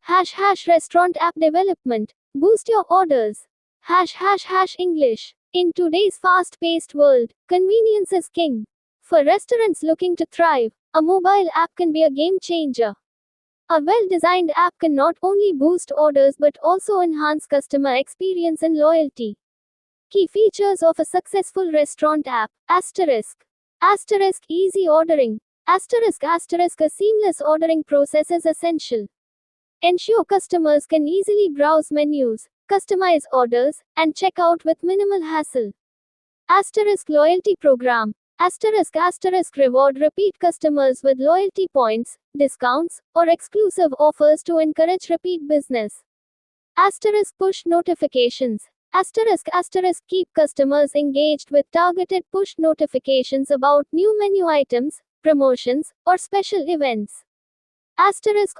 # restaurant app development. Boost your orders. # English. In today's fast-paced world, convenience is king. For restaurants looking to thrive, a mobile app can be a game changer. A well-designed app can not only boost orders but also enhance customer experience and loyalty. Key features of a successful restaurant app. **** Easy ordering. **** A seamless ordering process is essential. Ensure customers can easily browse menus, customize orders, and check out with minimal hassle. * Loyalty program. **** Reward repeat customers with loyalty points, discounts, or exclusive offers to encourage repeat business. * Push notifications. **** Keep customers engaged with targeted push notifications about new menu items, promotions, or special events. *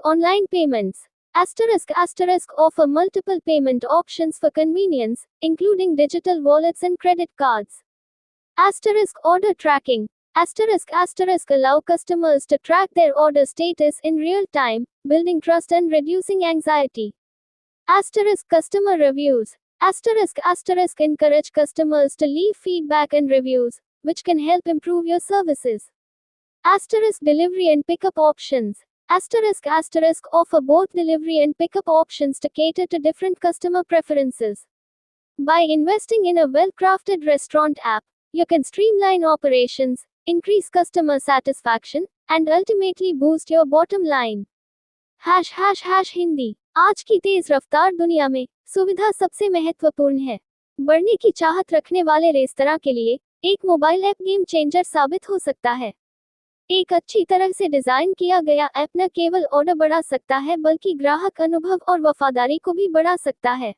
Online payments. **** Offer multiple payment options for convenience, including digital wallets and credit cards. Order tracking. Allow customers to track their order status in real time, building trust and reducing anxiety. Customer reviews. Encourage customers to leave feedback and reviews, which can help improve your services. Delivery and pickup options. Offer both delivery and pickup options to cater to different customer preferences. By investing in a well-crafted restaurant app, you can streamline operations, increase customer satisfaction, and ultimately boost your bottom line. ###Hindi. आज की तेज रफ्तार दुनिया में सुविधा सबसे महत्वपूर्ण है। बढ़ने की चाहत रखने वाले रेस्तरां के लिए एक मोबाइल ऐप गेम चेंजर साबित हो सकता है। एक अच्छी तरह से डिजाइन किया गया ऐप न केवल ऑर्डर बढ़ा सकता है बल्कि ग्राहक अनुभव और वफादारी को भी बढ़ा सकता है।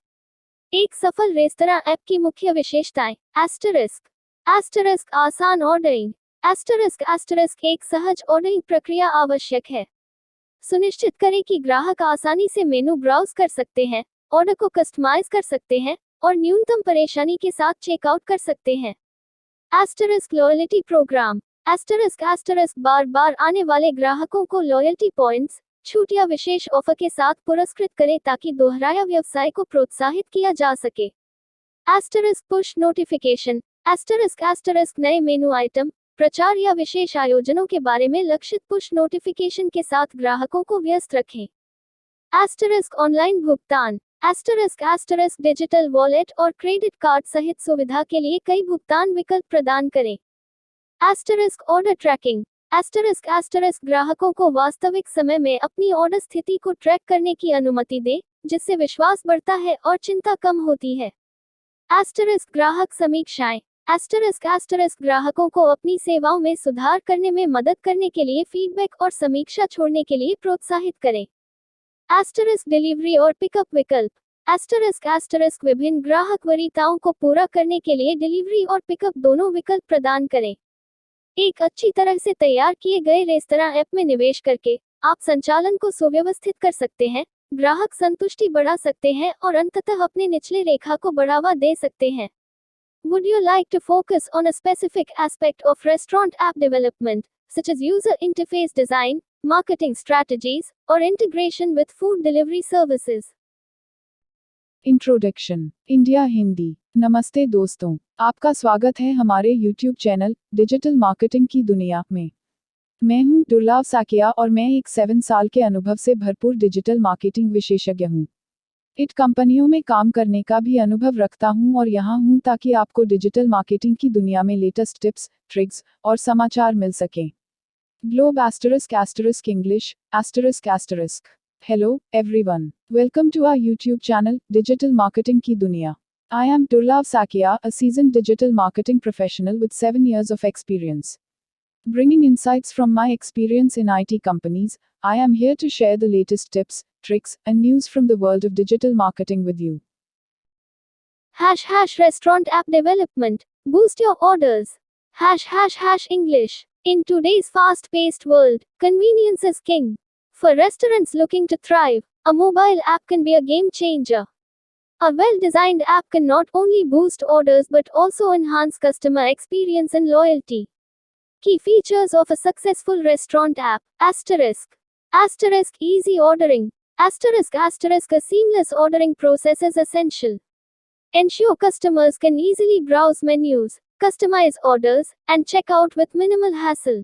एक सफल रेस्तरां ऐप की मुख्य विशेषताएं। आसान ऑर्डरिंग। एक सहज ऑर्डरिंग प्रक्रिया आवश्यक है। सुनिश्चित करें कि ग्राहक आसानी से मेनू ब्राउज कर सकते हैं, ऑर्डर को कस्टमाइज कर सकते हैं और न्यूनतम परेशानी के साथ चेकआउट कर सकते हैं। Loyalty programme. बार बार आने वाले ग्राहकों को लॉयल्टी पॉइंट्स, छूट या विशेष ऑफर के साथ पुरस्कृत करें ताकि दोहराया व्यवसाय को प्रोत्साहित किया जा सके। Push notification. नए मेनू आइटम, प्रचार या विशेष आयोजनों के बारे में लक्षित पुश नोटिफिकेशन के साथ ग्राहकों को व्यस्त रखें। ऑनलाइन भुगतान। डिजिटल वॉलेट और क्रेडिट कार्ड सहित सुविधा के लिए कई भुगतान विकल्प प्रदान करें। Order tracking. ग्राहकों को वास्तविक समय में अपनी ऑर्डर स्थिति को ट्रैक करने की अनुमति दें, जिससे विश्वास बढ़ता है और चिंता कम होती है। ग्राहक समीक्षाएं। ग्राहकों को अपनी सेवाओं में सुधार करने में मदद करने के लिए फीडबैक और समीक्षा छोड़ने के लिए प्रोत्साहित करें। डिलीवरी और पिकअप विकल्प। विभिन्न ग्राहक वरीयताओं को पूरा करने के लिए डिलीवरी और पिकअप दोनों विकल्प प्रदान करें। एक अच्छी तरह से तैयार किए गए रेस्तरां ऐप में निवेश करके आप संचालन को सुव्यवस्थित कर सकते हैं, ग्राहक संतुष्टि बढ़ा सकते हैं और अंततः अपने निचले रेखा को बढ़ावा दे सकते हैं। Would you like to focus on a specific aspect of restaurant app development, such as user interface design, marketing strategies, or integration with food delivery services? Introduction. India Hindi. नमस्ते दोस्तों, आपका स्वागत है हमारे YouTube चैनल डिजिटल मार्केटिंग की दुनिया में। मैं हूं दुर्लभ साकिया और मैं एक 7 साल के अनुभव से भरपूर डिजिटल मार्केटिंग विशेषज्ञ हूं। इट कंपनियों में काम करने का भी अनुभव रखता हूं और यहां हूं ताकि आपको डिजिटल मार्केटिंग की दुनिया में लेटेस्ट टिप्स, ट्रिक्स और समाचार मिल सकें। Globe English ***. Hello, everyone. Welcome to our YouTube channel, Digital Marketing Ki Duniya. I am Durlav Sakia, a seasoned digital marketing professional with 7 years of experience. Bringing insights from my experience in IT companies, I am here to share the latest tips, tricks, and news from the world of digital marketing with you. ## Restaurant app development. Boost your orders. ## English. In today's fast-paced world, convenience is king. For restaurants looking to thrive, a mobile app can be a game changer. A well-designed app can not only boost orders but also enhance customer experience and loyalty. Key features of a successful restaurant app. **** Easy ordering. Asterisk asterisk a seamless ordering process is essential. Ensure customers can easily browse menus, customize orders, and check out with minimal hassle.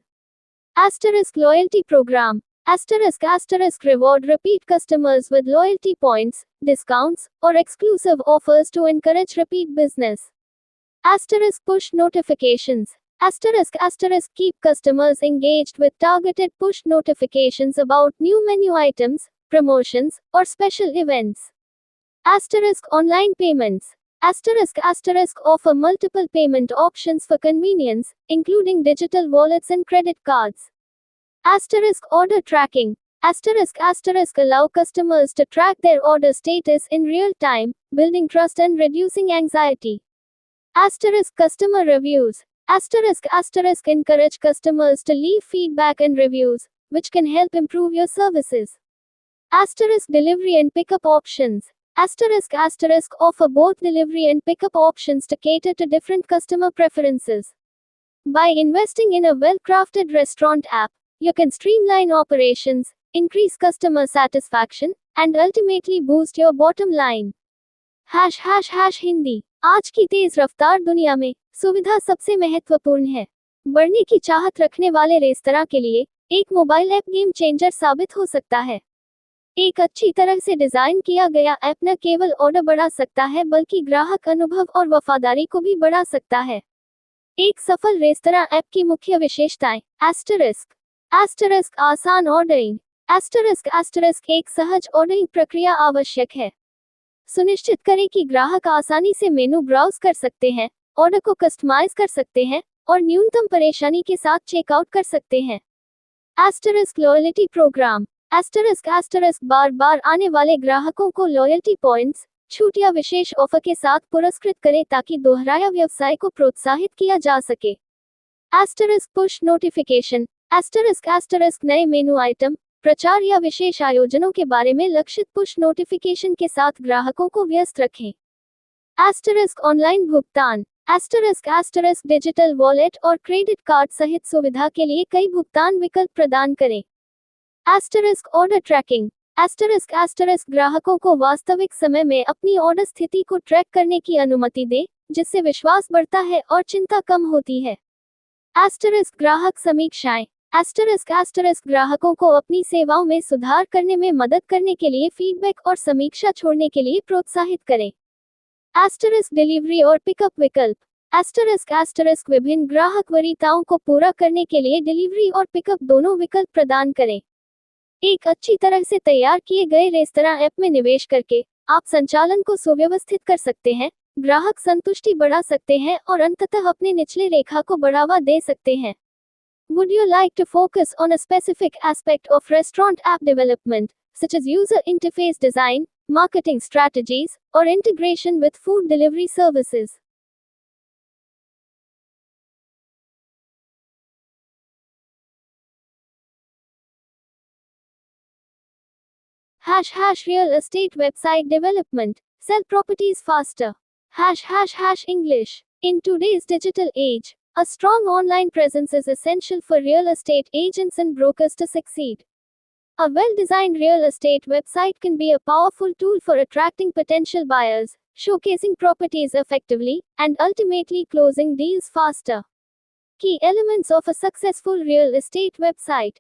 Asterisk loyalty program. Asterisk reward repeat customers with loyalty points, discounts, or exclusive offers to encourage repeat business. Asterisk push notifications. Asterisk keep customers engaged with targeted push notifications about new menu items, promotions, or special events. Asterisk online payments. Asterisk offer multiple payment options for convenience, including digital wallets and credit cards. Asterisk order tracking. Asterisk allow customers to track their order status in real time, building trust and reducing anxiety. Asterisk customer reviews. Asterisk encourage customers to leave feedback and reviews, which can help improve your services. Asterisk delivery and pickup options. Asterisk offer both delivery and pickup options to cater to different customer preferences. By investing in a well-crafted restaurant app, you can streamline operations, increase customer satisfaction, and ultimately boost your bottom line. ###Hindi. आज की तेज रफ्तार दुनिया में सुविधा सबसे महत्वपूर्ण है। बढ़ने की चाहत रखने वाले रेस्तरां के लिए एक मोबाइल ऐप गेम चेंजर साबित हो सकता है। एक अच्छी तरह से डिजाइन किया गया ऐप न केवल ऑर्डर बढ़ा सकता है बल्कि ग्राहक अनुभव और वफादारी को भी बढ़ा सकता है। एक सफल रेस्तरां ऐप की मुख्य विशेषताएं। आसान ऑर्डरिंग। एक सहज ऑर्डरिंग प्रक्रिया आवश्यक है। सुनिश्चित करें कि ग्राहक आसानी से मेनू ब्राउज कर सकते हैं, ऑर्डर को कस्टमाइज कर सकते हैं और न्यूनतम परेशानी के साथ चेकआउट कर सकते हैं। Loyalty programme. बार बार आने वाले ग्राहकों को लॉयल्टी पॉइंट्स, छूट या विशेष ऑफर के साथ पुरस्कृत करें ताकि दोहराया व्यवसाय को प्रोत्साहित किया जा सके। Push notification. नए मेनू आइटम, प्रचार या विशेष आयोजनों के बारे में लक्षित पुश नोटिफिकेशन के साथ ग्राहकों को व्यस्त रखें। ऑनलाइन भुगतान। डिजिटल वॉलेट और क्रेडिट कार्ड सहित सुविधा के लिए कई भुगतान विकल्प प्रदान करें। Order tracking. ग्राहकों को वास्तविक समय में अपनी ऑर्डर स्थिति को ट्रैक करने की अनुमति दे, जिससे विश्वास बढ़ता है और चिंता कम होती है। ग्राहक समीक्षाएं। ग्राहकों को अपनी सेवाओं में सुधार करने में मदद करने के लिए फीडबैक और समीक्षा छोड़ने के लिए प्रोत्साहित करें। डिलीवरी और पिकअप विकल्प। विभिन्न ग्राहक वरीयताओं को पूरा करने के लिए डिलीवरी और पिकअप दोनों विकल्प प्रदान करें। एक अच्छी तरह से तैयार किए गए रेस्तरां ऐप में निवेश करके आप संचालन को सुव्यवस्थित कर सकते हैं, ग्राहक संतुष्टि बढ़ा सकते हैं और अंततः अपने निचले रेखा को बढ़ावा दे सकते हैं। Would you like to focus on a specific aspect of restaurant app development, such as user interface design, marketing strategies, or integration with food delivery services? Real estate website development. Sell properties faster. English. In today's digital age, a strong online presence is essential for real estate agents and brokers to succeed. A well-designed real estate website can be a powerful tool for attracting potential buyers, showcasing properties effectively, and ultimately closing deals faster. Key elements of a successful real estate website.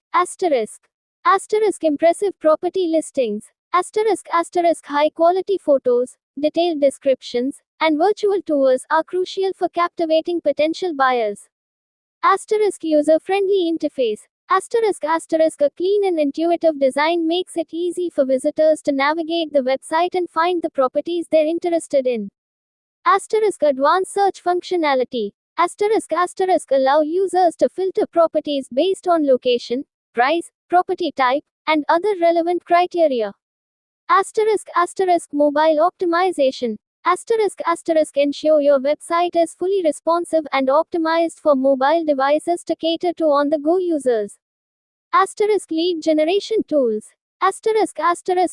Impressive property listings. High-quality photos, detailed descriptions, and virtual tours are crucial for captivating potential buyers. User-friendly interface. A clean and intuitive design makes it easy for visitors to navigate the website and find the properties they're interested in. Advanced search functionality. Allow users to filter properties based on location, price, property type, and other relevant criteria. Mobile optimization. Ensure your website is fully responsive and optimized for mobile devices to cater to on-the-go users. Lead generation tools.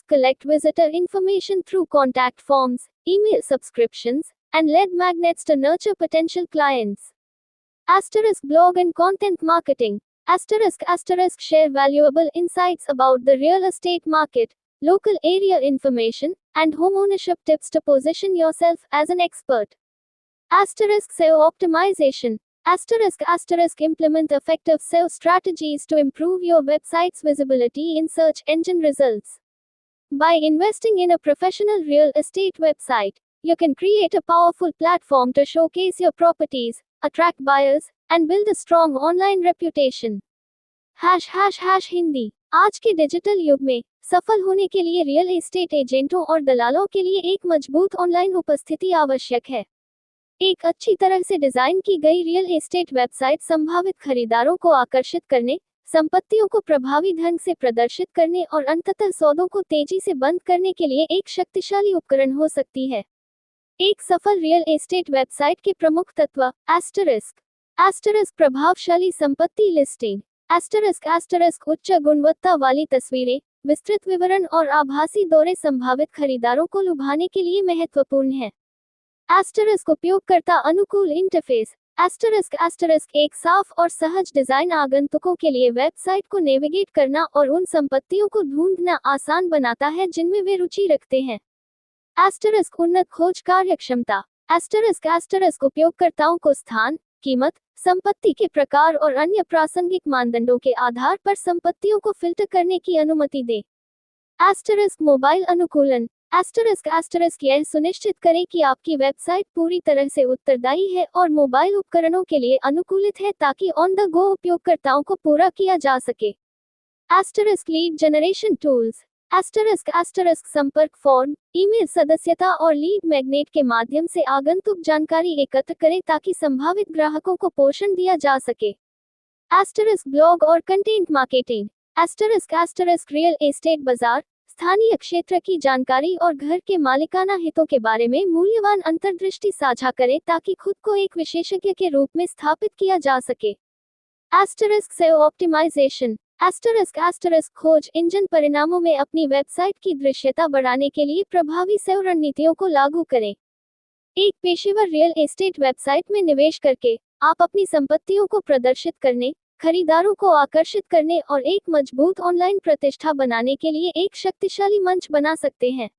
Collect visitor information through contact forms, email subscriptions, and lead magnets to nurture potential clients. Blog and content marketing. Share valuable insights about the real estate market, local area information, and homeownership tips to position yourself as an expert. Asterisk SEO optimization. Asterisk implement effective SEO strategies to improve your website's visibility in search engine results. By investing in a professional real estate website, you can create a powerful platform to showcase your properties, attract buyers, and build a strong online reputation. ###Hindi. आज के digital युग में सफल होने के लिए real estate एजेंटों और दलालों के लिए एक मजबूत ऑनलाइन उपस्थिति आवश्यक है। एक अच्छी तरह से डिजाइन की गई रियल एस्टेट वेबसाइट संभावित खरीदारों को आकर्षित करने, संपत्तियों को प्रभावी ढंग से प्रदर्शित करने और अंततः सौदों को तेजी से बंद करने के लिए एक शक्तिशाली उपकरण हो सकती है। एक सफल रियल एस्टेट वेबसाइट के प्रमुख तत्व। *** प्रभावशाली संपत्ति लिस्टिंग। *** उच्च गुणवत्ता वाली तस्वीरें, विस्तृत विवरण और आभासी दौरे संभावित खरीदारों को लुभाने के लिए महत्वपूर्ण है। उपयोगकर्ता अनुकूल इंटरफेस। एक साफ और सहज डिजाइन आगंतुकों के लिए वेबसाइट को नेविगेट करना और उन संपत्तियों को ढूंढना आसान बनाता है जिनमें वे रुचि रखते हैं। उन्नत खोज कार्यक्षमता। उपयोगकर्ताओं को स्थान, कीमत, संपत्ति के प्रकार और अन्य प्रासंगिक मानदंडों के आधार पर संपत्तियों को फिल्टर करने की अनुमति दे। मोबाइल अनुकूलन। यह सुनिश्चित करें कि आपकी वेबसाइट पूरी तरह से उत्तरदायी है और मोबाइल उपकरणों के लिए अनुकूलित है ताकि ऑन द गो उपयोगकर्ताओं को पूरा किया जा सके। Lead generation tools. संपर्क फॉर्म, ईमेल सदस्यता और लीड मैग्नेट के माध्यम से आगंतुक जानकारी एकत्र करें ताकि संभावित ग्राहकों को पोषण दिया जा सके। ब्लॉग और कंटेंट मार्केटिंग। रियल एस्टेट बाजार, स्थानीय क्षेत्र की जानकारी और घर के मालिकाना हितों के बारे में मूल्यवान अंतर्दृष्टि साझा करें ताकि खुद को एक विशेषज्ञ के रूप में स्थापित किया जा सके। SEO optimisation. खोज इंजन परिणामों में अपनी वेबसाइट की दृश्यता बढ़ाने के लिए प्रभावी SEO रणनीतियों को लागू करें। एक पेशेवर रियल एस्टेट वेबसाइट में निवेश करके आप अपनी संपत्तियों को प्रदर्शित करने, खरीदारों को आकर्षित करने और एक मजबूत ऑनलाइन प्रतिष्ठा बनाने के लिए एक शक्तिशाली मंच बना सकते हैं।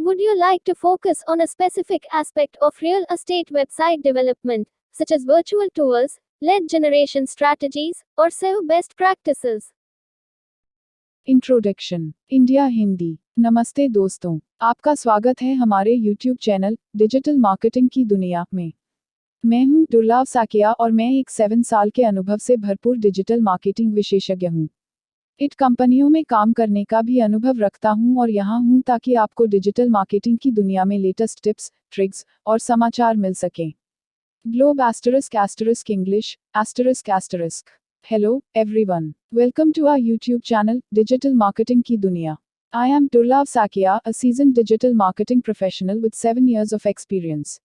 Would you like to focus on a specific aspect of real estate website development, such as virtual tours, lead generation strategies, or SEO best practices? Introduction. India Hindi. नमस्ते दोस्तों, आपका स्वागत है हमारे YouTube चैनल डिजिटल मार्केटिंग की दुनिया में। मैं हूं दुर्लभ साकिया और मैं एक 7 साल के अनुभव से भरपूर डिजिटल मार्केटिंग विशेषज्ञ हूं। इट कंपनियों में काम करने का भी अनुभव रखता हूं और यहां हूं ताकि आपको डिजिटल मार्केटिंग की दुनिया में लेटेस्ट टिप्स, ट्रिक्स और समाचार मिल सकें। Globe English ***. Hello, everyone. Welcome to our YouTube channel, Digital Marketing Ki Duniya. I am Durlab Sakia, a seasoned digital marketing professional with 7 years of experience.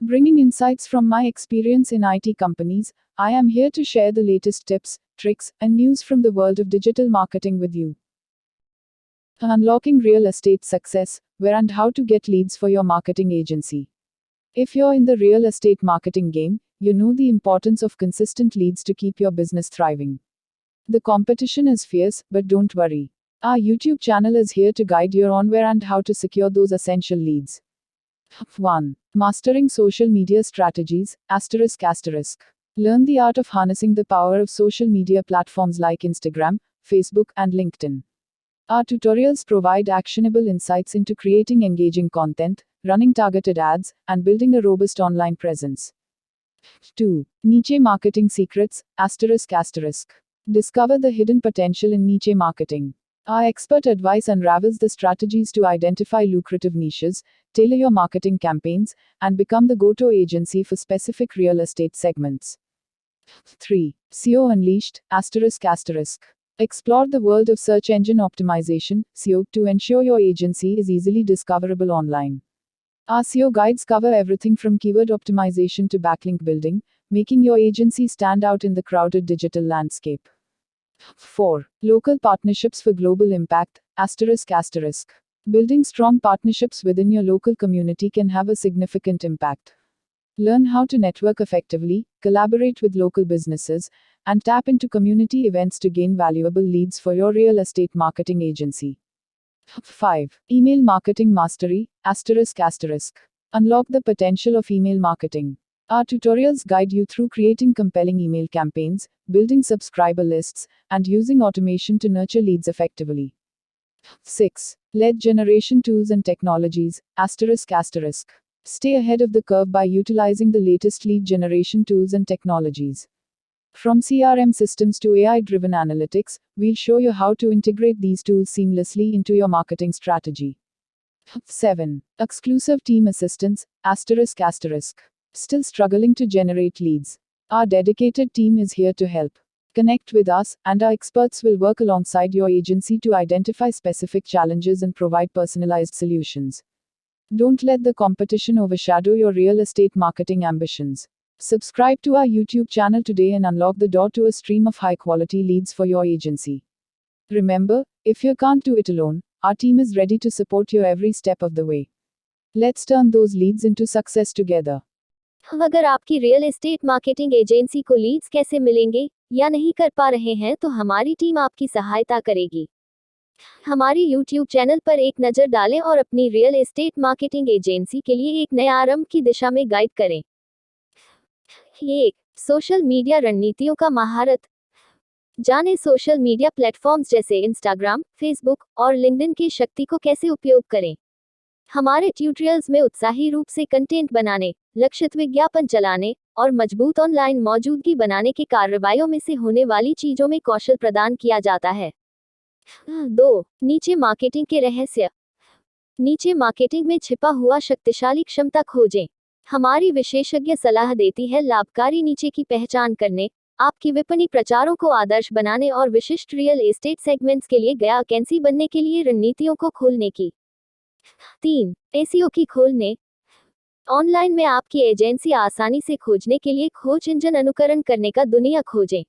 Bringing insights from my experience in IT companies, I am here to share the latest tips, tricks, and news from the world of digital marketing with you. Unlocking real estate success, where and how to get leads for your marketing agency. If you're in the real estate marketing game, you know the importance of consistent leads to keep your business thriving. The competition is fierce, but don't worry. Our YouTube channel is here to guide you on where and how to secure those essential leads. 1. Mastering social media strategies, ***. Learn the art of harnessing the power of social media platforms like Instagram, Facebook, and LinkedIn. Our tutorials provide actionable insights into creating engaging content, running targeted ads, and building a robust online presence. 2. Niche marketing secrets, ***. Discover the hidden potential in niche marketing. Our expert advice unravels the strategies to identify lucrative niches, tailor your marketing campaigns, and become the go-to agency for specific real estate segments. 3. SEO Unleashed, ***. Explore the world of search engine optimization, SEO, to ensure your agency is easily discoverable online. Our SEO guides cover everything from keyword optimization to backlink building, making your agency stand out in the crowded digital landscape. 4. Local partnerships for global impact, ***. Building strong partnerships within your local community can have a significant impact. Learn how to network effectively, collaborate with local businesses, and tap into community events to gain valuable leads for your real estate marketing agency. 5. Email marketing mastery, asterisk asterisk. Unlock the potential of email marketing. Our tutorials guide you through creating compelling email campaigns, building subscriber lists, and using automation to nurture leads effectively. 6. Lead generation tools and technologies, asterisk asterisk. Stay ahead of the curve by utilizing the latest lead generation tools and technologies. From CRM systems to AI-driven analytics, we'll show you how to integrate these tools seamlessly into your marketing strategy. 7. Exclusive team assistance, asterisk asterisk. Still struggling to generate leads? Our dedicated team is here to help. Connect with us, and our experts will work alongside your agency to identify specific challenges and provide personalized solutions. Don't let the competition overshadow your real estate marketing ambitions. Subscribe to our YouTube channel today and unlock the door to a stream of high-quality leads for your agency. Remember, if you can't do it alone, our team is ready to support you every step of the way. Let's turn those leads into success together. अगर आपकी real estate marketing agency को Leeds कैसे मिलेंगे या नहीं कर पा रहे हैं तो हमारी टीम आपकी सहायता करेगी। हमारी YouTube चैनल पर एक नज़र डालें और अपनी रियल एस्टेट मार्केटिंग एजेंसी के लिए एक नए आरंभ की दिशा में गाइड करें। 1. सोशल मीडिया रणनीतियों का महारत। जानें सोशल मीडिया प्लेटफॉर्म्स जैसे इंस्टाग्राम, फेसबुक और लिंक्डइन की शक्ति को कैसे उपयोग करें। हमारे ट्यूटोरियल्स में उत्साही रूप से कंटेंट बनाने, लक्षित विज्ञापन चलाने और मजबूत ऑनलाइन मौजूदगी बनाने की कार्रवाइयों में से होने वाली चीजों में कौशल प्रदान किया जाता है। 2. नीचे मार्केटिंग के रहस्य। नीचे मार्केटिंग में छिपा हुआ शक्तिशाली क्षमता खोजें। हमारी विशेषज्ञ सलाह देती है लाभकारी नीचे की पहचान करने, आपकी विपणी प्रचारों को आदर्श बनाने और विशिष्ट रियल एस्टेट सेगमेंट्स के लिए गया वैकेंसी बनने के लिए रणनीतियों को खोलने की। 3. एसईओ की खोलने। ऑनलाइन में आपकी एजेंसी आसानी से खोजने के लिए खोज इंजन अनुकरण करने का दुनिया खोजें।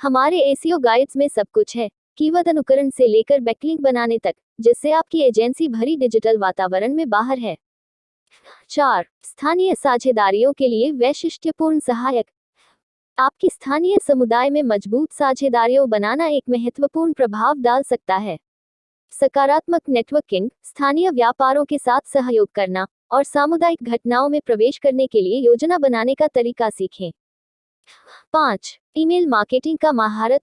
हमारे एसईओ गाइड्स में सब कुछ है, कीवर्ड अनुकरण से लेकर बैकलिंक बनाने तक, जिससे आपकी एजेंसी भरी डिजिटल वातावरण में बाहर है। 4. स्थानीय साझेदारियों के लिए वैशिष्ट्यपूर्ण सहायक। आपकी स्थानीय समुदाय में मजबूत साझेदारियों बनाना एक महत्वपूर्ण प्रभाव डाल सकता है। सकारात्मक नेटवर्किंग, स्थानीय व्यापारों के साथ सहयोग करना और सामुदायिक घटनाओं में प्रवेश करने के लिए योजना बनाने का तरीका सीखें। 5. ईमेल मार्केटिंग का महारत।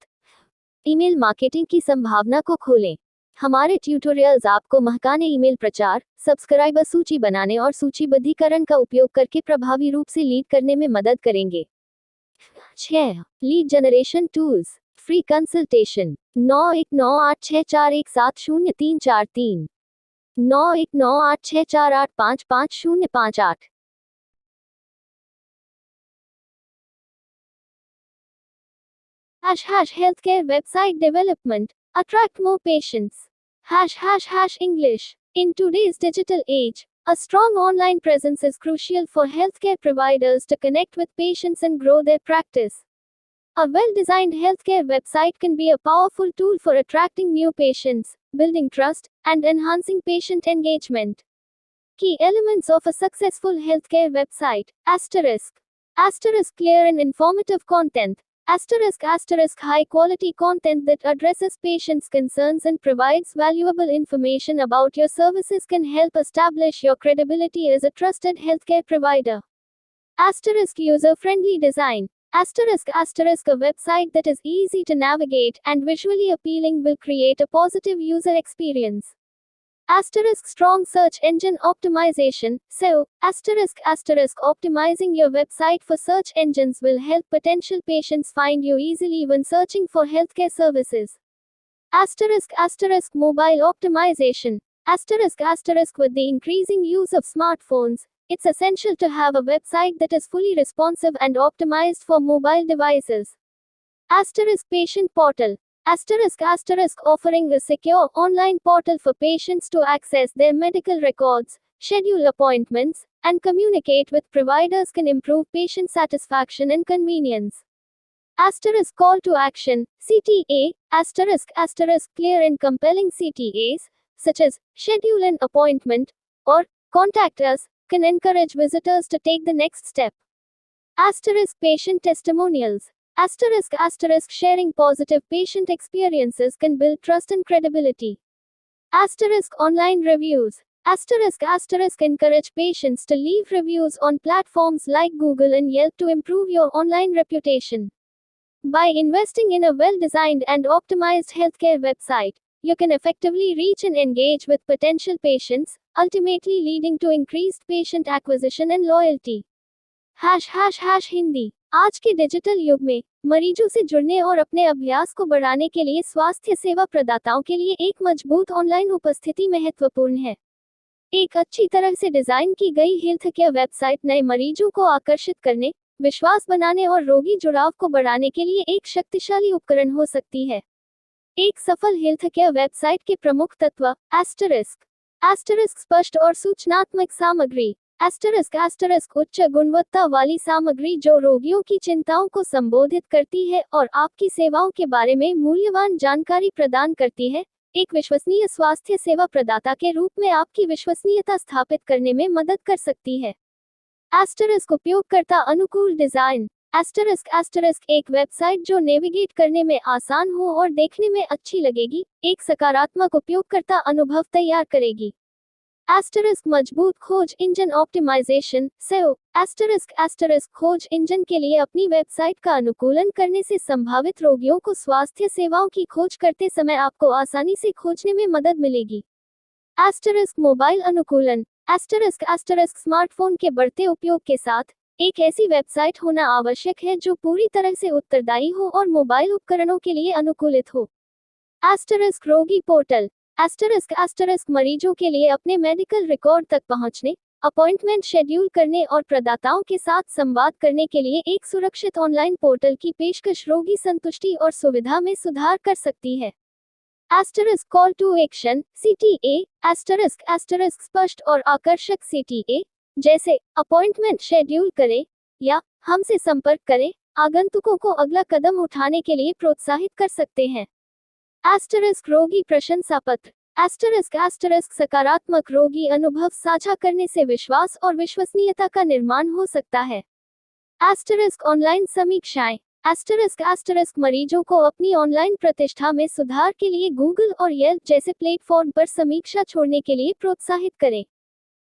ईमेल मार्केटिंग की संभावना को खोलें। हमारे ट्यूटोरियल्स आपको महकाने ईमेल प्रचार, सब्सक्राइबर सूची बनाने और सूचीबद्धीकरण का उपयोग करके प्रभावी रूप से लीड करने में मदद करेंगे। 6. Lead generation tools, free consultation. 919864170343 919864855058। #healthcare website development. Attract more patients. #English. In today's digital age, a strong online presence is crucial for healthcare providers to connect with patients and grow their practice. A well-designed healthcare website can be a powerful tool for attracting new patients, building trust, and enhancing patient engagement. Key elements of a successful healthcare website. **** clear and informative content. *** high-quality content that addresses patients' concerns and provides valuable information about your services can help establish your credibility as a trusted healthcare provider. User-friendly design. **** a website that is easy to navigate and visually appealing will create a positive user experience. Strong search engine optimization. SEO. Optimizing your website for search engines will help potential patients find you easily when searching for healthcare services. Mobile optimization. With the increasing use of smartphones, it's essential to have a website that is fully responsive and optimized for mobile devices. Patient portal. Offering a secure online portal for patients to access their medical records, schedule appointments, and communicate with providers can improve patient satisfaction and convenience. Call to action, CTA. Clear and compelling CTAs, such as schedule an appointment or contact us, can encourage visitors to take the next step. Patient testimonials. Sharing positive patient experiences can build trust and credibility. Asterisk online reviews. Asterisk encourage patients to leave reviews on platforms like Google and Yelp to improve your online reputation. By investing in a well-designed and optimized healthcare website, you can effectively reach and engage with potential patients, ultimately leading to increased patient acquisition and loyalty. ###Hindi. आज के digital युग में मरीजों से जुड़ने और अपने अभ्यास को बढ़ाने के लिए स्वास्थ्य सेवा प्रदाताओं के लिए एक मजबूत ऑनलाइन उपस्थिति महत्वपूर्ण है। एक अच्छी तरह से डिजाइन की गई हेल्थ केयर वेबसाइट नए मरीजों को आकर्षित करने, विश्वास बनाने और रोगी जुड़ाव को बढ़ाने के लिए एक शक्तिशाली उपकरण हो सकती है। एक सफल हेल्थ केयर वेबसाइट के प्रमुख तत्व। एस्टरिस्क स्पष्ट और सूचनात्मक सामग्री। एस्टरिस्क उच्च गुणवत्ता वाली सामग्री जो रोगियों की चिंताओं को संबोधित करती है और आपकी सेवाओं के बारे में मूल्यवान जानकारी प्रदान करती है। एक विश्वसनीय स्वास्थ्य सेवा प्रदाता के रूप में आपकी विश्वसनीयता स्थापित करने में मदद कर सकती है। एस्टरिस्क उपयोगकर्ता अनुकूल डिजाइन। एस्टरिस्क एक वेबसाइट जो नेविगेट करने में आसान हो और देखने में अच्छी लगेगी, एक सकारात्मक उपयोगकर्ता अनुभव तैयार करेगी। एस्टरिस्क मजबूत खोज इंजन ऑप्टिमाइजेशन SEO। एस्टरिस्क खोज इंजन के लिए अपनी वेबसाइट का अनुकूलन करने से संभावित रोगियों को स्वास्थ्य सेवाओं की खोज करते समय आपको आसानी से खोजने में मदद मिलेगी। एस्टरिस्क मोबाइल अनुकूलन। एस्टरिस्क स्मार्टफोन के बढ़ते उपयोग के साथ एक ऐसी वेबसाइट होना आवश्यक है जो पूरी तरह से उत्तरदायी हो और मोबाइल उपकरणों के लिए अनुकूलित हो। एस्टरिस्क रोगी पोर्टल। एस्टरिस्क मरीजों के लिए अपने मेडिकल रिकॉर्ड तक पहुंचने, अपॉइंटमेंट शेड्यूल करने और प्रदाताओं के साथ संवाद करने के लिए एक सुरक्षित ऑनलाइन पोर्टल की पेशकश रोगी संतुष्टि और सुविधा में सुधार कर सकती है। Asterisk call to action CTA। Asterisk स्पष्ट और आकर्षक CTA जैसे अपॉइंटमेंट शेड्यूल करें या हमसे संपर्क करें आगंतुकों को अगला कदम उठाने के लिए प्रोत्साहित कर सकते हैं। एस्टरिस्क रोगी प्रशंसा पत्र। एस्टरिस्क सकारात्मक रोगी अनुभव साझा करने से विश्वास और विश्वसनीयता का निर्माण हो सकता है। Asterisk online समीक्षाएं। एस्टरिस्क मरीजों को अपनी ऑनलाइन प्रतिष्ठा में सुधार के लिए गूगल और येल्प जैसे प्लेटफॉर्म पर समीक्षा छोड़ने के लिए प्रोत्साहित करें।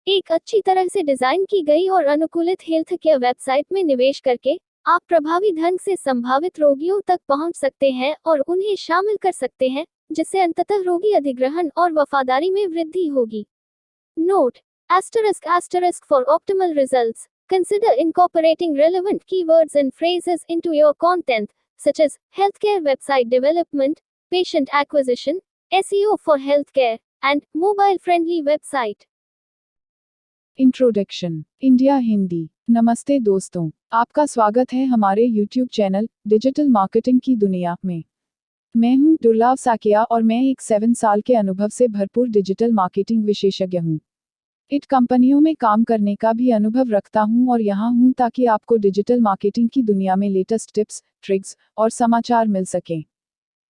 एक अच्छी तरह से डिजाइन की गई और अनुकूलित हेल्थ केयर वेबसाइट में निवेश करके आप प्रभावी ढंग से संभावित रोगियों तक पहुंच सकते हैं और उन्हें शामिल कर सकते हैं, जिससे अंततः रोगी अधिग्रहण और वफादारी में वृद्धि होगी। Note: Asterisk for optimal results. Consider incorporating relevant keywords and phrases into your content, such as healthcare website development, patient acquisition, SEO for healthcare, and mobile-friendly website. Introduction. India Hindi. नमस्ते दोस्तों, आपका स्वागत है हमारे YouTube चैनल डिजिटल मार्केटिंग की दुनिया में। मैं हूं दुर्लभ साकिया और मैं एक 7 साल के अनुभव से भरपूर डिजिटल मार्केटिंग विशेषज्ञ हूं। इट कंपनियों में काम करने का भी अनुभव रखता हूं और यहां हूं ताकि आपको डिजिटल मार्केटिंग की दुनिया में लेटेस्ट टिप्स, ट्रिक्स और समाचार मिल सकें।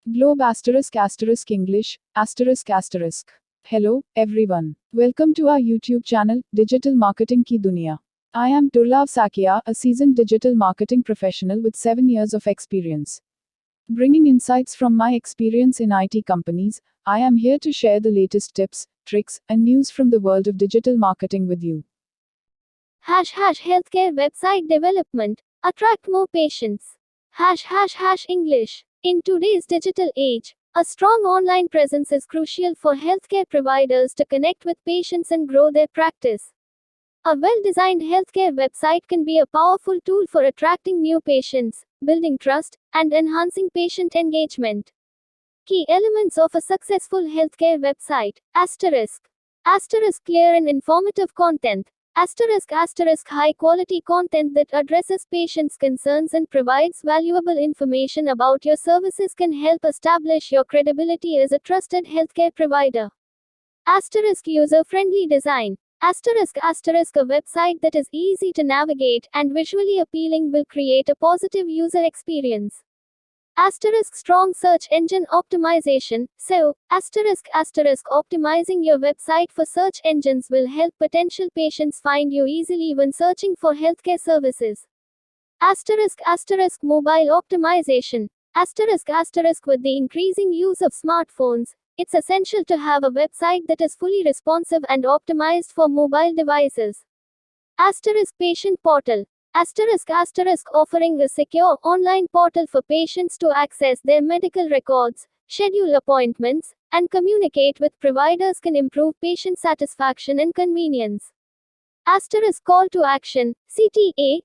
Globe *** English ***. Hello, everyone. Welcome to our YouTube channel, Digital Marketing की दुनिया. I am Durlav Sakia, a seasoned digital marketing professional with 7 years of experience. Bringing insights from my experience in IT companies, I am here to share the latest tips, tricks, and news from the world of digital marketing with you. ## healthcare website development. Attract more patients. ## English. In today's digital age, a strong online presence is crucial for healthcare providers to connect with patients and grow their practice. A well-designed healthcare website can be a powerful tool for attracting new patients, building trust, and enhancing patient engagement. Key elements of a successful healthcare website. *** clear and informative content. *** high-quality content that addresses patients' concerns and provides valuable information about your services can help establish your credibility as a trusted healthcare provider. * user-friendly design. *** a website that is easy to navigate and visually appealing will create a positive user experience. * strong search engine optimization SEO. ** optimizing your website for search engines will help potential patients find you easily when searching for healthcare services. * mobile optimization. * with the increasing use of smartphones, it's essential to have a website that is fully responsive and optimized for mobile devices. Asterisk Patient Portal. Asterisk offering a secure online portal for patients to access their medical records, schedule appointments, and communicate with providers can improve patient satisfaction and convenience. Asterisk Call to Action, CTA,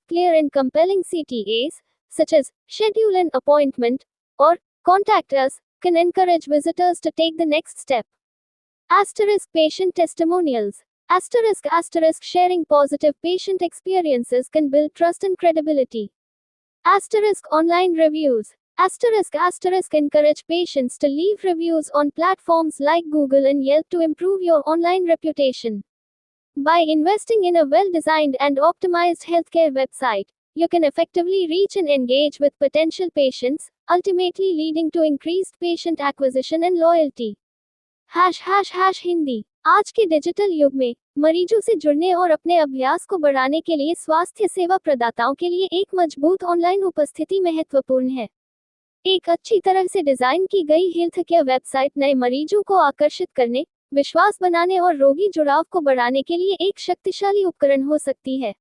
clear and compelling CTAs, such as schedule an appointment or contact us, can encourage visitors to take the next step. Asterisk Patient Testimonials. Asterisk sharing positive patient experiences can build trust and credibility. Asterisk Online Reviews. Asterisk encourage patients to leave reviews on platforms like Google and Yelp to improve your online reputation. By investing in a well-designed and optimized healthcare website, you can effectively reach and engage with potential patients, ultimately leading to increased patient acquisition and loyalty. ###Hindi. आज के digital युग में मरीजों से जुड़ने और अपने अभ्यास को बढ़ाने के लिए स्वास्थ्य सेवा प्रदाताओं के लिए एक मजबूत ऑनलाइन उपस्थिति महत्वपूर्ण है। एक अच्छी तरह से डिजाइन की गई हेल्थकेयर वेबसाइट नए मरीजों को आकर्षित करने, विश्वास बनाने और रोगी जुड़ाव को बढ़ाने के लिए एक शक्तिशाली उपकरण हो सकती है।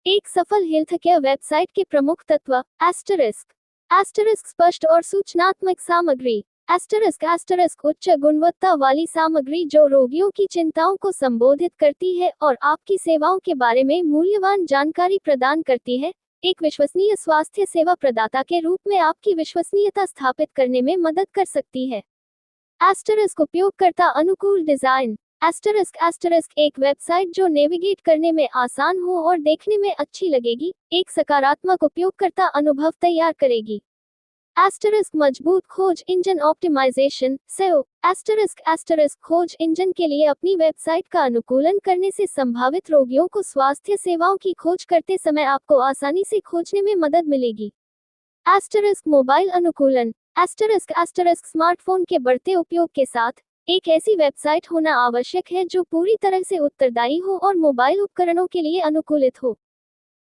एक सफल हेल्थकेयर वेबसाइट के प्रमुख तत्व। एस्टरिस्क स्पष्ट और सूचनात्मक सामग्री। एस्टरिस्क उच्च गुणवत्ता वाली सामग्री जो रोगियों की चिंताओं को संबोधित करती है और आपकी सेवाओं के बारे में मूल्यवान जानकारी प्रदान करती है। एक विश्वसनीय स्वास्थ्य सेवा प्रदाता के रूप में आपकी विश्वसनीयता स्थापित करने में मदद कर सकती है। एस्टरिस्क उपयोगकर्ता अनुकूल डिजाइन। एस्टरिस्क एक वेबसाइट जो नेविगेट करने में आसान हो और देखने में अच्छी लगेगी, एक सकारात्मक उपयोगकर्ता अनुभव तैयार करेगी। एस्टरिस्क मजबूत खोज इंजन ऑप्टिमाइजेशन SEO। एस्टरिस्क खोज इंजन के लिए अपनी वेबसाइट का अनुकूलन करने से संभावित रोगियों को स्वास्थ्य सेवाओं की खोज करते समय आपको आसानी से खोजने में मदद मिलेगी। एस्टरिस्क मोबाइल अनुकूलन। एस्टरिस्क स्मार्टफोन के बढ़ते उपयोग के साथ एक ऐसी वेबसाइट होना आवश्यक है जो पूरी तरह से उत्तरदायी हो और मोबाइल उपकरणों के लिए अनुकूलित हो।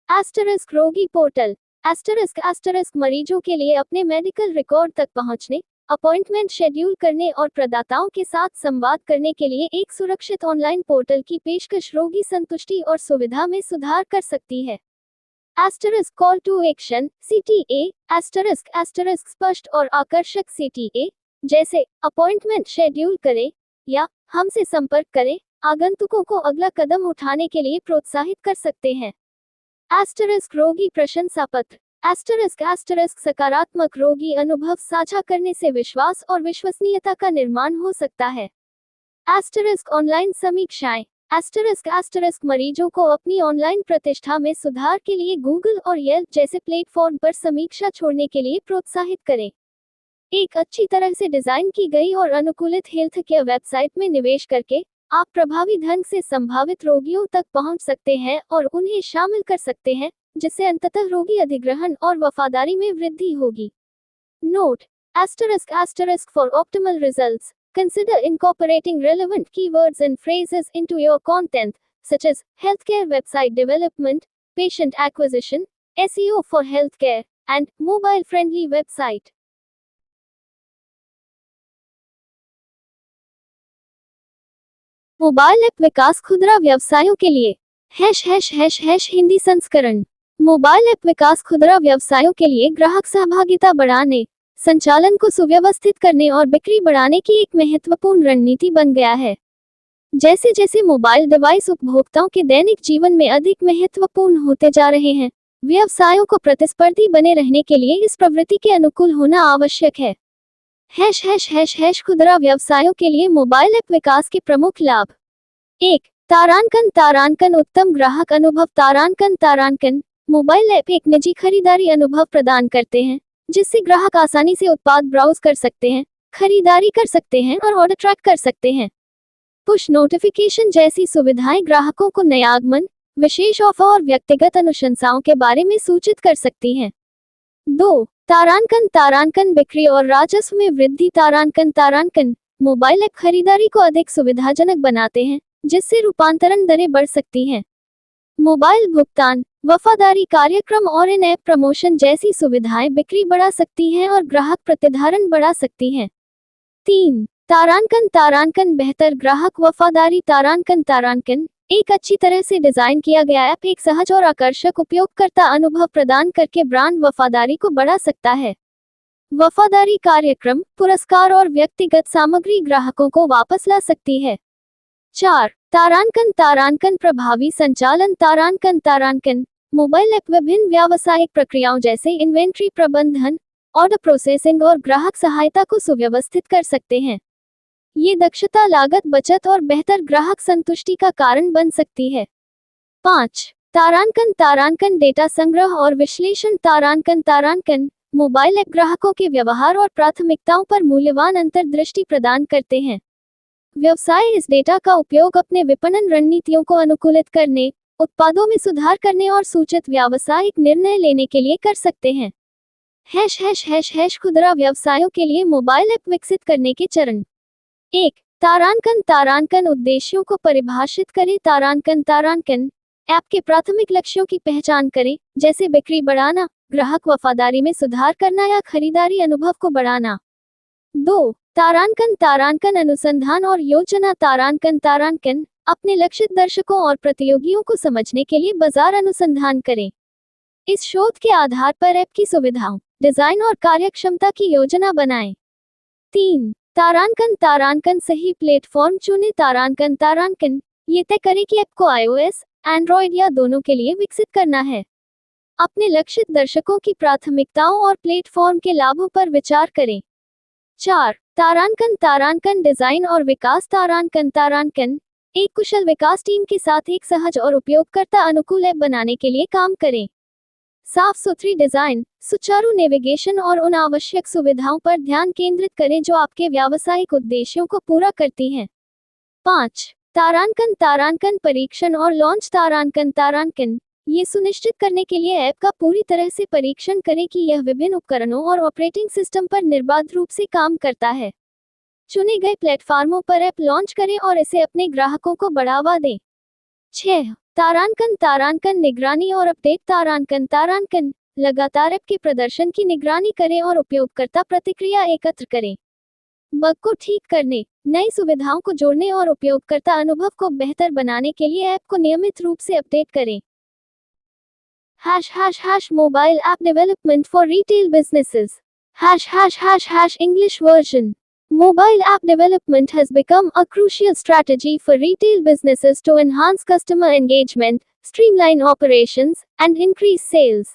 एस्टरिस्क रोगी पोर्टल। एस्टरिस्क मरीजों के लिए अपने मेडिकल रिकॉर्ड तक पहुंचने, अपॉइंटमेंट शेड्यूल करने और प्रदाताओं के साथ संवाद करने के लिए एक सुरक्षित ऑनलाइन पोर्टल की पेशकश रोगी संतुष्टि और सुविधा में सुधार कर सकती है। Asterisk call to action CTA। Asterisk स्पष्ट और आकर्षक CTA, जैसे अपॉइंटमेंट शेड्यूल करें या हमसे संपर्क करें, आगंतुकों को अगला कदम उठाने के लिए प्रोत्साहित कर सकते हैं। एस्टरिस्क रोगी प्रशंसा पत्र। एस्टरिस्क सकारात्मक रोगी अनुभव साझा करने से विश्वास और विश्वसनीयता का निर्माण हो सकता है। Asterisk online समीक्षाएं। एस्टरिस्क मरीजों को अपनी ऑनलाइन प्रतिष्ठा में सुधार के लिए गूगल और येल्प जैसे प्लेटफॉर्म पर समीक्षा छोड़ने के लिए प्रोत्साहित करें। एक अच्छी तरह से डिजाइन की गई और अनुकूलित हेल्थकेयर वेबसाइट में निवेश करके आप प्रभावी ढंग से संभावित रोगियों तक पहुंच सकते हैं और उन्हें शामिल कर सकते हैं, जिससे अंततः रोगी अधिग्रहण और वफादारी में वृद्धि होगी। Note: *** for optimal results, consider incorporating relevant keywords and phrases into your content, such as healthcare website development, patient acquisition, SEO for healthcare, and mobile-friendly website. Mobile app विकास खुदरा व्यवसायों के लिए # हिंदी संस्करण। मोबाइल ऐप विकास खुदरा व्यवसायों के लिए ग्राहक सहभागिता बढ़ाने, संचालन को सुव्यवस्थित करने और बिक्री बढ़ाने की एक महत्वपूर्ण रणनीति बन गया है। जैसे जैसे मोबाइल डिवाइस उपभोक्ताओं के दैनिक जीवन में अधिक महत्वपूर्ण होते जा रहे हैं, व्यवसायों को प्रतिस्पर्धी बने रहने के लिए इस प्रवृत्ति के अनुकूल होना आवश्यक है। # खुदरा व्यवसायों के लिए मोबाइल ऐप विकास के प्रमुख लाभ। 1. तारांकन उत्तम ग्राहक अनुभव। तारांकन मोबाइल ऐप एक निजी खरीदारी अनुभव प्रदान करते हैं, जिससे ग्राहक आसानी से उत्पाद ब्राउज कर सकते हैं, खरीदारी कर सकते हैं और ऑर्डर ट्रैक कर सकते हैं। पुश नोटिफिकेशन जैसी सुविधाएं ग्राहकों को नए आगमन, विशेष ऑफर और व्यक्तिगत अनुशंसाओं के बारे में सूचित कर सकती हैं। 2. तारांकन बिक्री और राजस्व में वृद्धि। तारांकन मोबाइल ऐप खरीदारी को अधिक सुविधाजनक बनाते हैं, जिससे रूपांतरण दरें बढ़ सकती हैं। मोबाइल भुगतान, वफादारी कार्यक्रम और इन ऐप प्रमोशन जैसी सुविधाएं बिक्री बढ़ा सकती हैं और ग्राहक प्रतिधारण बढ़ा सकती हैं। 3. तारांकन तारांकन बेहतर ग्राहक वफादारी तारांकन तारांकन एक अच्छी तरह से डिजाइन किया गया ऐप एक सहज और आकर्षक उपयोगकर्ता अनुभव प्रदान करके ब्रांड वफादारी को बढ़ा सकता है। वफादारी कार्यक्रम, पुरस्कार और व्यक्तिगत सामग्री ग्राहकों को वापस ला सकती है। 4. तारांकन तारांकन प्रभावी संचालन तारांकन तारांकन मोबाइल ऐप विभिन्न व्यावसायिक प्रक्रियाओं जैसे इन्वेंट्री प्रबंधन, ऑर्डर प्रोसेसिंग और ग्राहक सहायता को सुव्यवस्थित कर सकते हैं। ये दक्षता, लागत बचत और बेहतर ग्राहक संतुष्टि का कारण बन सकती है। 5. तारांकन तारांकन डेटा संग्रह और विश्लेषण तारांकन तारांकन मोबाइल ऐप ग्राहकों के व्यवहार और प्राथमिकताओं पर मूल्यवान अंतर्दृष्टि प्रदान करते हैं। व्यवसाय इस डेटा का उपयोग अपने विपणन रणनीतियों को अनुकूलित करने, उत्पादों में सुधार करने और सूचित व्यावसायिक निर्णय लेने के लिए कर सकते हैं। खुदरा व्यवसायों के लिए मोबाइल ऐप विकसित करने के चरण। 1. तारांकन तारांकन उद्देश्यों को परिभाषित करें तारांकन तारांकन ऐप के प्राथमिक लक्ष्यों की पहचान करें, जैसे बिक्री बढ़ाना, ग्राहक वफादारी में सुधार करना या खरीदारी अनुभव को बढ़ाना। 2. तारांकन तारांकन अनुसंधान और योजना तारांकन तारांकन अपने लक्षित दर्शकों और प्रतियोगियों को समझने के लिए बाजार अनुसंधान करें। इस शोध के आधार पर ऐप की सुविधाओं, डिजाइन और कार्यक्षमता की योजना बनाएं। 3. तारांकन तारांकन सही प्लेटफॉर्म चुनें तारांकन तारांकन ये तय करें कि ऐप को iOS, Android या दोनों के लिए विकसित करना है। अपने लक्षित दर्शकों की प्राथमिकताओं और प्लेटफॉर्म के लाभों पर विचार करें। 4. तारांकन तारांकन डिजाइन और विकास तारांकन तारांकन एक कुशल विकास टीम के साथ एक सहज और उपयोगकर्ता अनुकूल ऐप बनाने के लिए काम करें। साफ सुथरी डिजाइन, सुचारू नेविगेशन और उन आवश्यक सुविधाओं पर ध्यान केंद्रित करें जो आपके व्यावसायिक उद्देश्यों को पूरा करती हैं। 5. तारांकन तारांकन परीक्षण और लॉन्च तारांकन तारांकन ये सुनिश्चित करने के लिए ऐप का पूरी तरह से परीक्षण करें कि यह विभिन्न उपकरणों और ऑपरेटिंग सिस्टम पर निर्बाध रूप से काम करता है। चुने गए प्लेटफार्मों पर ऐप लॉन्च करें और इसे अपने ग्राहकों को बढ़ावा दें। 6. तारांकन तारांकन निगरानी और अपडेट तारांकन तारांकन लगातार ऐप के प्रदर्शन की निगरानी करें और उपयोगकर्ता प्रतिक्रिया एकत्र करें। बग को ठीक करने, नई सुविधाओं को जोड़ने और उपयोगकर्ता अनुभव को बेहतर बनाने के लिए ऐप को नियमित रूप से अपडेट करें। Mobile app development for retail businesses. English version. Mobile app development has become a crucial strategy for retail businesses to enhance customer engagement, streamline operations, and increase sales.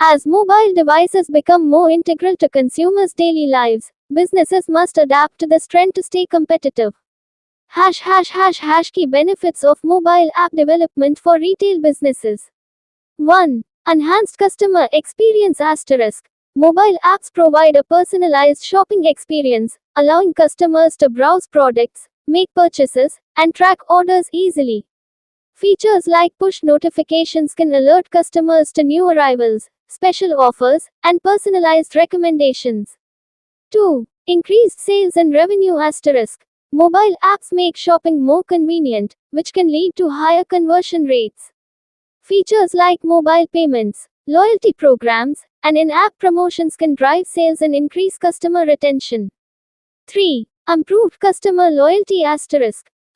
As mobile devices become more integral to consumers' daily lives, businesses must adapt to this trend to stay competitive. Key benefits of mobile app development for retail businesses. 1. Enhanced customer experience *. Mobile apps provide a personalized shopping experience, allowing customers to browse products, make purchases, and track orders easily. Features like push notifications can alert customers to new arrivals, special offers, and personalized recommendations. 2. Increased sales and revenue *. Mobile apps make shopping more convenient, which can lead to higher conversion rates. Features like mobile payments, loyalty programs, and in-app promotions can drive sales and increase customer retention. 3. Improved customer loyalty *.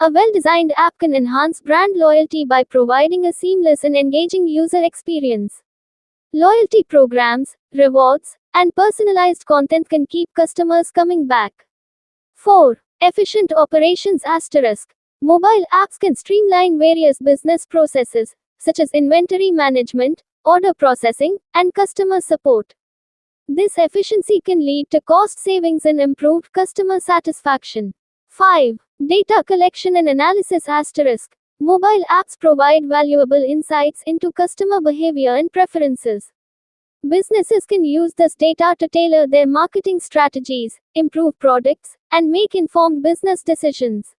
A well-designed app can enhance brand loyalty by providing a seamless and engaging user experience. Loyalty programs, rewards, and personalized content can keep customers coming back. 4. Efficient operations *. Mobile apps can streamline various business processes, such as inventory management, order processing, and customer support. This efficiency can lead to cost savings and improved customer satisfaction. 5. Data collection and analysis *. Mobile apps provide valuable insights into customer behavior and preferences. Businesses can use this data to tailor their marketing strategies, improve products, and make informed business decisions.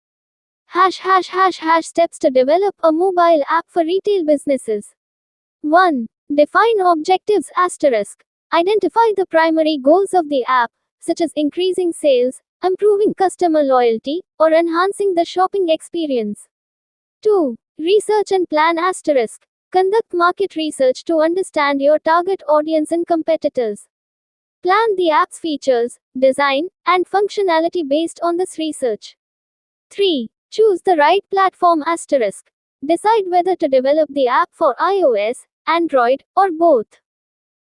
Steps to develop a mobile app for retail businesses. 1. Define objectives *. Identify the primary goals of the app, such as increasing sales, improving customer loyalty, or enhancing the shopping experience. 2. Research and plan *. Conduct market research to understand your target audience and competitors. Plan the app's features, design, and functionality based on this research. 3. Choose the right platform asterisk. Decide whether to develop the app for iOS, Android, or both.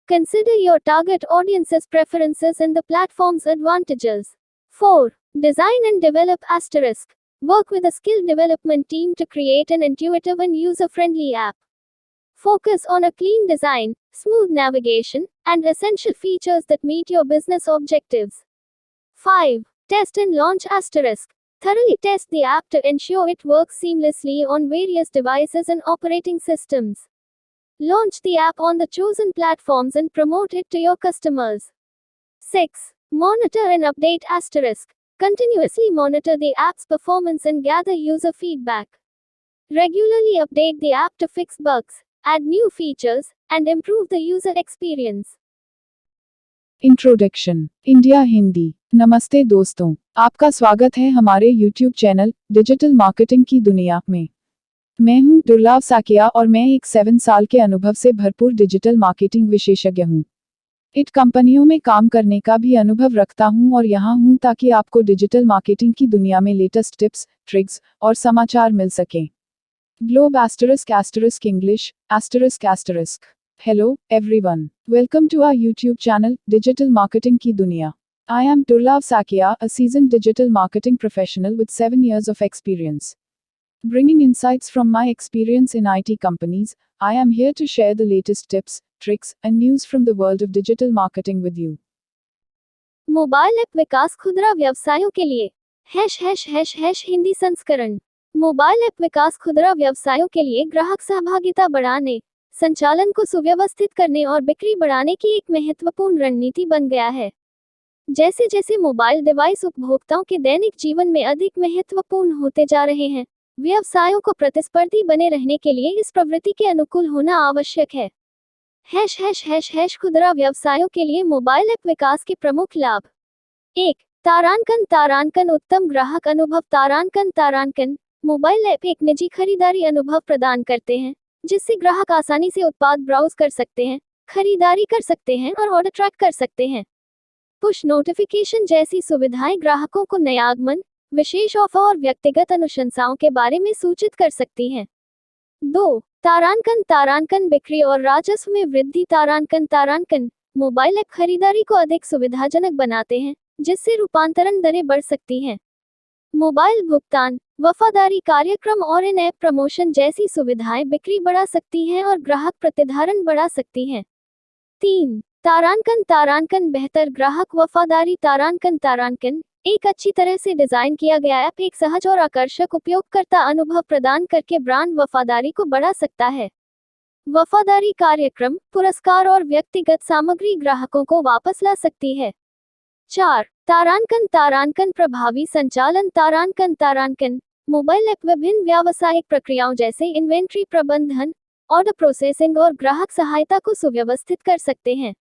Consider your target audience's preferences and the platform's advantages. 4. Design and develop asterisk. Work with a skilled development team to create an intuitive and user-friendly app. Focus on a clean design, smooth navigation, and essential features that meet your business objectives. 5. Test and launch asterisk. Thoroughly test the app to ensure it works seamlessly on various devices and operating systems. Launch the app on the chosen platforms and promote it to your customers. 6. Monitor and update asterisk. Continuously monitor the app's performance and gather user feedback. Regularly update the app to fix bugs, add new features, and improve the user experience. Introduction India Hindi. नमस्ते दोस्तों, आपका स्वागत है हमारे YouTube channel digital marketing की दुनिया में। मैं हूं दुर्लभ साकिया और मैं एक 7 साल के अनुभव से भरपूर डिजिटल मार्केटिंग विशेषज्ञ हूं। इट कंपनियों में काम करने का भी अनुभव रखता हूं और यहां हूं ताकि आपको डिजिटल मार्केटिंग की दुनिया में लेटेस्ट टिप्स, ट्रिक्स और समाचार मिल सकें। Globe ** English ***. Hello, everyone. Welcome to our YouTube channel, Digital Marketing Ki Duniya. I am Durlab Sakia, a seasoned digital marketing professional with 7 years of experience. Bringing insights from my experience in IT companies, I am here to share the latest tips, tricks, and news from the world of digital marketing with you. Mobile app विकास खुदरा व्यवसायों के लिए ###हिंदी संस्करण। Mobile app विकास खुदरा व्यवसायों के लिए ग्राहक सहभागिता बढ़ाने, संचालन को सुव्यवस्थित करने और बिक्री बढ़ाने की एक महत्वपूर्ण रणनीति बन गया है। जैसे जैसे मोबाइल डिवाइस उपभोक्ताओं के दैनिक जीवन में अधिक महत्वपूर्ण होते जा रहे हैं, व्यवसायों को प्रतिस्पर्धी बने रहने के लिए इस प्रवृत्ति के अनुकूल होना आवश्यक है। खुदरा व्यवसायों के लिए मोबाइल ऐप विकास के प्रमुख लाभ। 1. तारांकन उत्तम ग्राहक अनुभव। तारांकन मोबाइल ऐप एक निजी खरीदारी अनुभव प्रदान करते हैं, जिससे ग्राहक आसानी से उत्पाद ब्राउज कर सकते हैं, खरीदारी कर सकते हैं और ऑर्डर ट्रैक कर सकते हैं। पुश नोटिफिकेशन जैसी सुविधाएं ग्राहकों को नए आगमन, विशेष ऑफर और व्यक्तिगत अनुशंसाओं के बारे में सूचित कर सकती हैं। 2. तारांकन बिक्री और राजस्व में वृद्धि। तारांकन मोबाइल ऐप खरीदारी को अधिक सुविधाजनक बनाते हैं, जिससे रूपांतरण दरें बढ़ सकती हैं। मोबाइल भुगतान, वफादारी कार्यक्रम और इन ऐप प्रमोशन जैसी सुविधाएं बिक्री बढ़ा सकती हैं और ग्राहक प्रतिधारण बढ़ा सकती हैं। 3. तारांकन बेहतर ग्राहक वफादारी। तारांकन एक अच्छी तरह से डिजाइन किया गया ऐप एक सहज और आकर्षक उपयोगकर्ता अनुभव प्रदान करके ब्रांड वफादारी को बढ़ा सकता है। वफादारी कार्यक्रम, पुरस्कार और व्यक्तिगत सामग्री ग्राहकों को वापस ला सकती है। 4. तारांकन प्रभावी संचालन। तारांकन मोबाइल ऐप विभिन्न व्यावसायिक प्रक्रियाओं जैसे इन्वेंट्री प्रबंधन, ऑर्डर प्रोसेसिंग और ग्राहक सहायता को सुव्यवस्थित कर सकते हैं।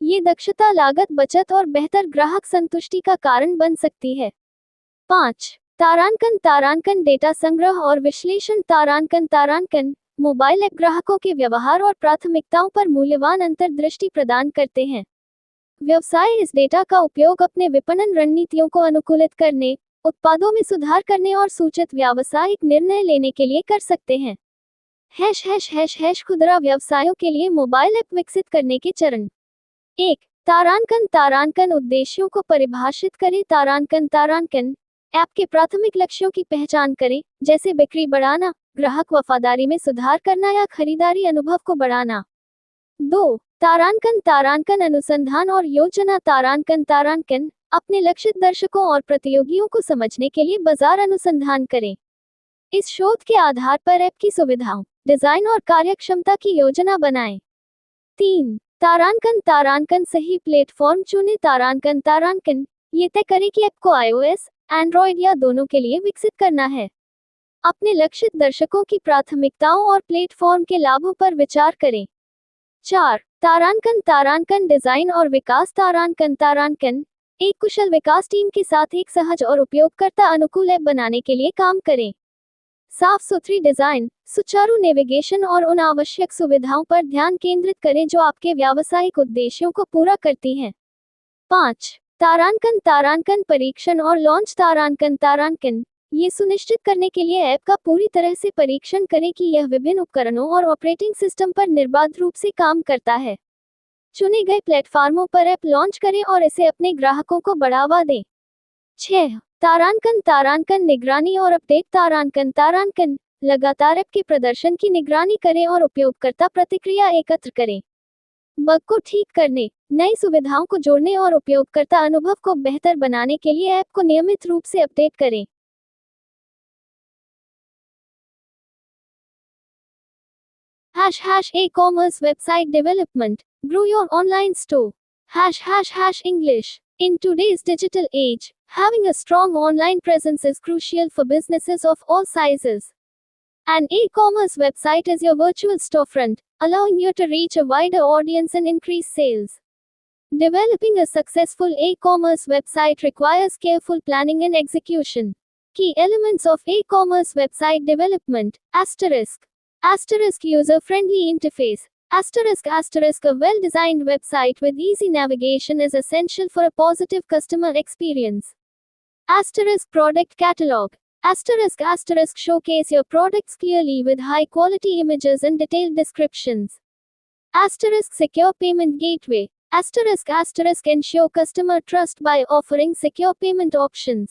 ये दक्षता, लागत बचत और बेहतर ग्राहक संतुष्टि का कारण बन सकती है। 5. तारांकन डेटा संग्रह और विश्लेषण। तारांकन मोबाइल ऐप ग्राहकों के व्यवहार और प्राथमिकताओं पर मूल्यवान अंतर्दृष्टि प्रदान करते हैं। व्यवसाय इस डेटा का उपयोग अपने विपणन रणनीतियों को अनुकूलित करने, उत्पादों में सुधार करने और सूचित व्यावसायिक निर्णय लेने के लिए कर सकते हैं। खुदरा व्यवसायों के लिए मोबाइल ऐप विकसित करने के चरण। 1. तारांकन उद्देश्यों को परिभाषित करें। तारांकन ऐप के प्राथमिक लक्ष्यों की पहचान करें, जैसे बिक्री बढ़ाना, ग्राहक वफादारी में सुधार करना या खरीदारी अनुभव को बढ़ाना। 2. तारांकन अनुसंधान और योजना। तारांकन अपने लक्षित दर्शकों और प्रतियोगियों को समझने के लिए बाजार अनुसंधान करें। इस शोध के आधार पर ऐप की सुविधाओं, डिजाइन और कार्यक्षमता की योजना बनाएं। 3. तारांकन सही प्लेटफॉर्म चुनें। तारांकन ये तय करें कि ऐप को iOS, Android या दोनों के लिए विकसित करना है। अपने लक्षित दर्शकों की प्राथमिकताओं और प्लेटफॉर्म के लाभों पर विचार करें। 4. तारांकन डिजाइन और विकास। तारांकन एक कुशल विकास टीम के साथ एक सहज और उपयोगकर्ता अनुकूल ऐप बनाने के लिए काम करें। साफ सुथरी डिजाइन, सुचारू नेविगेशन और उन आवश्यक सुविधाओं पर ध्यान केंद्रित करें जो आपके व्यावसायिक उद्देश्यों को पूरा करती हैं। 5. तारांकन परीक्षण और लॉन्च। तारांकन ये सुनिश्चित करने के लिए ऐप का पूरी तरह से परीक्षण करें कि यह विभिन्न उपकरणों और ऑपरेटिंग सिस्टम पर निर्बाध रूप से काम करता है। चुने गए प्लेटफॉर्मों पर ऐप लॉन्च करें और इसे अपने ग्राहकों को बढ़ावा दें। 6. तारांकन निगरानी और अपडेट। तारांकन लगातार ऐप के प्रदर्शन की निगरानी करें और उपयोगकर्ता प्रतिक्रिया एकत्र करें। बग को ठीक करने, नई सुविधाओं को जोड़ने और उपयोगकर्ता अनुभव को बेहतर बनाने के लिए ऐप को नियमित रूप से अपडेट करें। #e-commerce website development. Grow your online store. #English. In today's digital age, having a strong online presence is crucial for businesses of all sizes. An e-commerce website is your virtual storefront, allowing you to reach a wider audience and increase sales. Developing a successful e-commerce website requires careful planning and execution. Key elements of e-commerce website development. Asterisk user-friendly interface. A well-designed website with easy navigation is essential for a positive customer experience. Product catalog. Showcase your products clearly with high-quality images and detailed descriptions. Secure payment gateway. Ensure customer trust by offering secure payment options.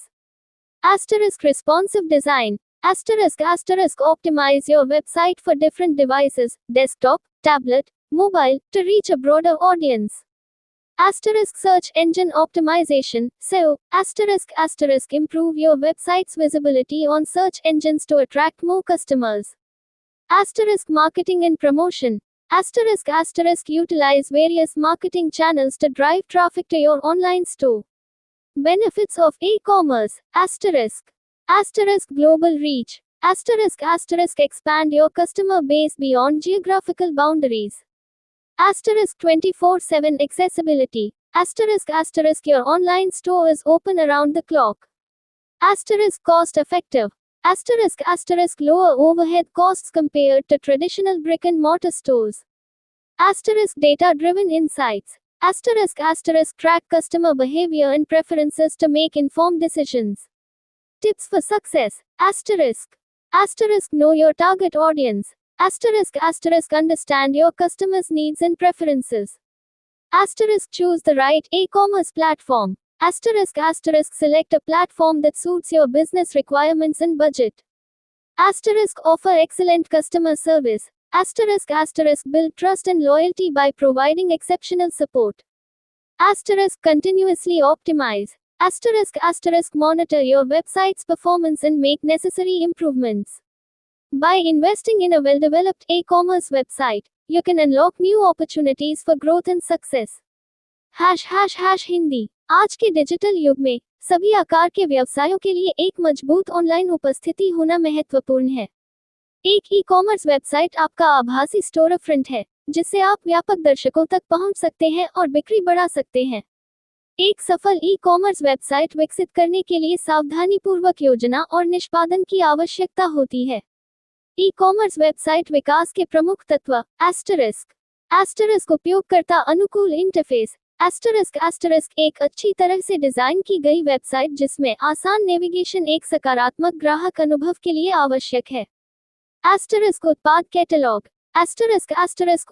Responsive design. Optimize your website for different devices, desktop, tablet, mobile, to reach a broader audience. Search engine optimization. SEO. Improve your website's visibility on search engines to attract more customers. Marketing and promotion. Utilize various marketing channels to drive traffic to your online store. Benefits of e-commerce. Global reach. Expand your customer base beyond geographical boundaries. 24/7 accessibility. Your online store is open around the clock. Cost effective. Lower overhead costs compared to traditional brick and mortar stores. Data driven insights. Track customer behavior and preferences to make informed decisions. Tips for success. Know your target audience. Understand your customers' needs and preferences. Choose the right e-commerce platform. Select a platform that suits your business requirements and budget. Offer excellent customer service. Build trust and loyalty by providing exceptional support. Continuously optimize. Monitor your website's performance and make necessary improvements. By investing in a well-developed e-commerce website, you can unlock new opportunities for growth and success. #Hindi. आज के digital युग में सभी आकार के व्यवसायों के लिए एक मजबूत ऑनलाइन उपस्थिति होना महत्वपूर्ण है। एक ई-कॉमर्स वेबसाइट आपका आभासी स्टोरफ्रंट है, जिससे आप व्यापक दर्शकों तक पहुंच सकते हैं और बिक्री बढ़ा सकते हैं। एक सफल ई-कॉमर्स वेबसाइट विकसित करने के लिए सावधानीपूर्वक योजना और निष्पादन की आवश्यकता होती है। ई-कॉमर्स वेबसाइट विकास के प्रमुख तत्व। उपयोगकर्ता अनुकूल इंटरफेस। एक अच्छी तरह से डिजाइन की गई वेबसाइट जिसमें आसान नेविगेशन एक सकारात्मक ग्राहक अनुभव के लिए आवश्यक है। उत्पाद कैटलॉग।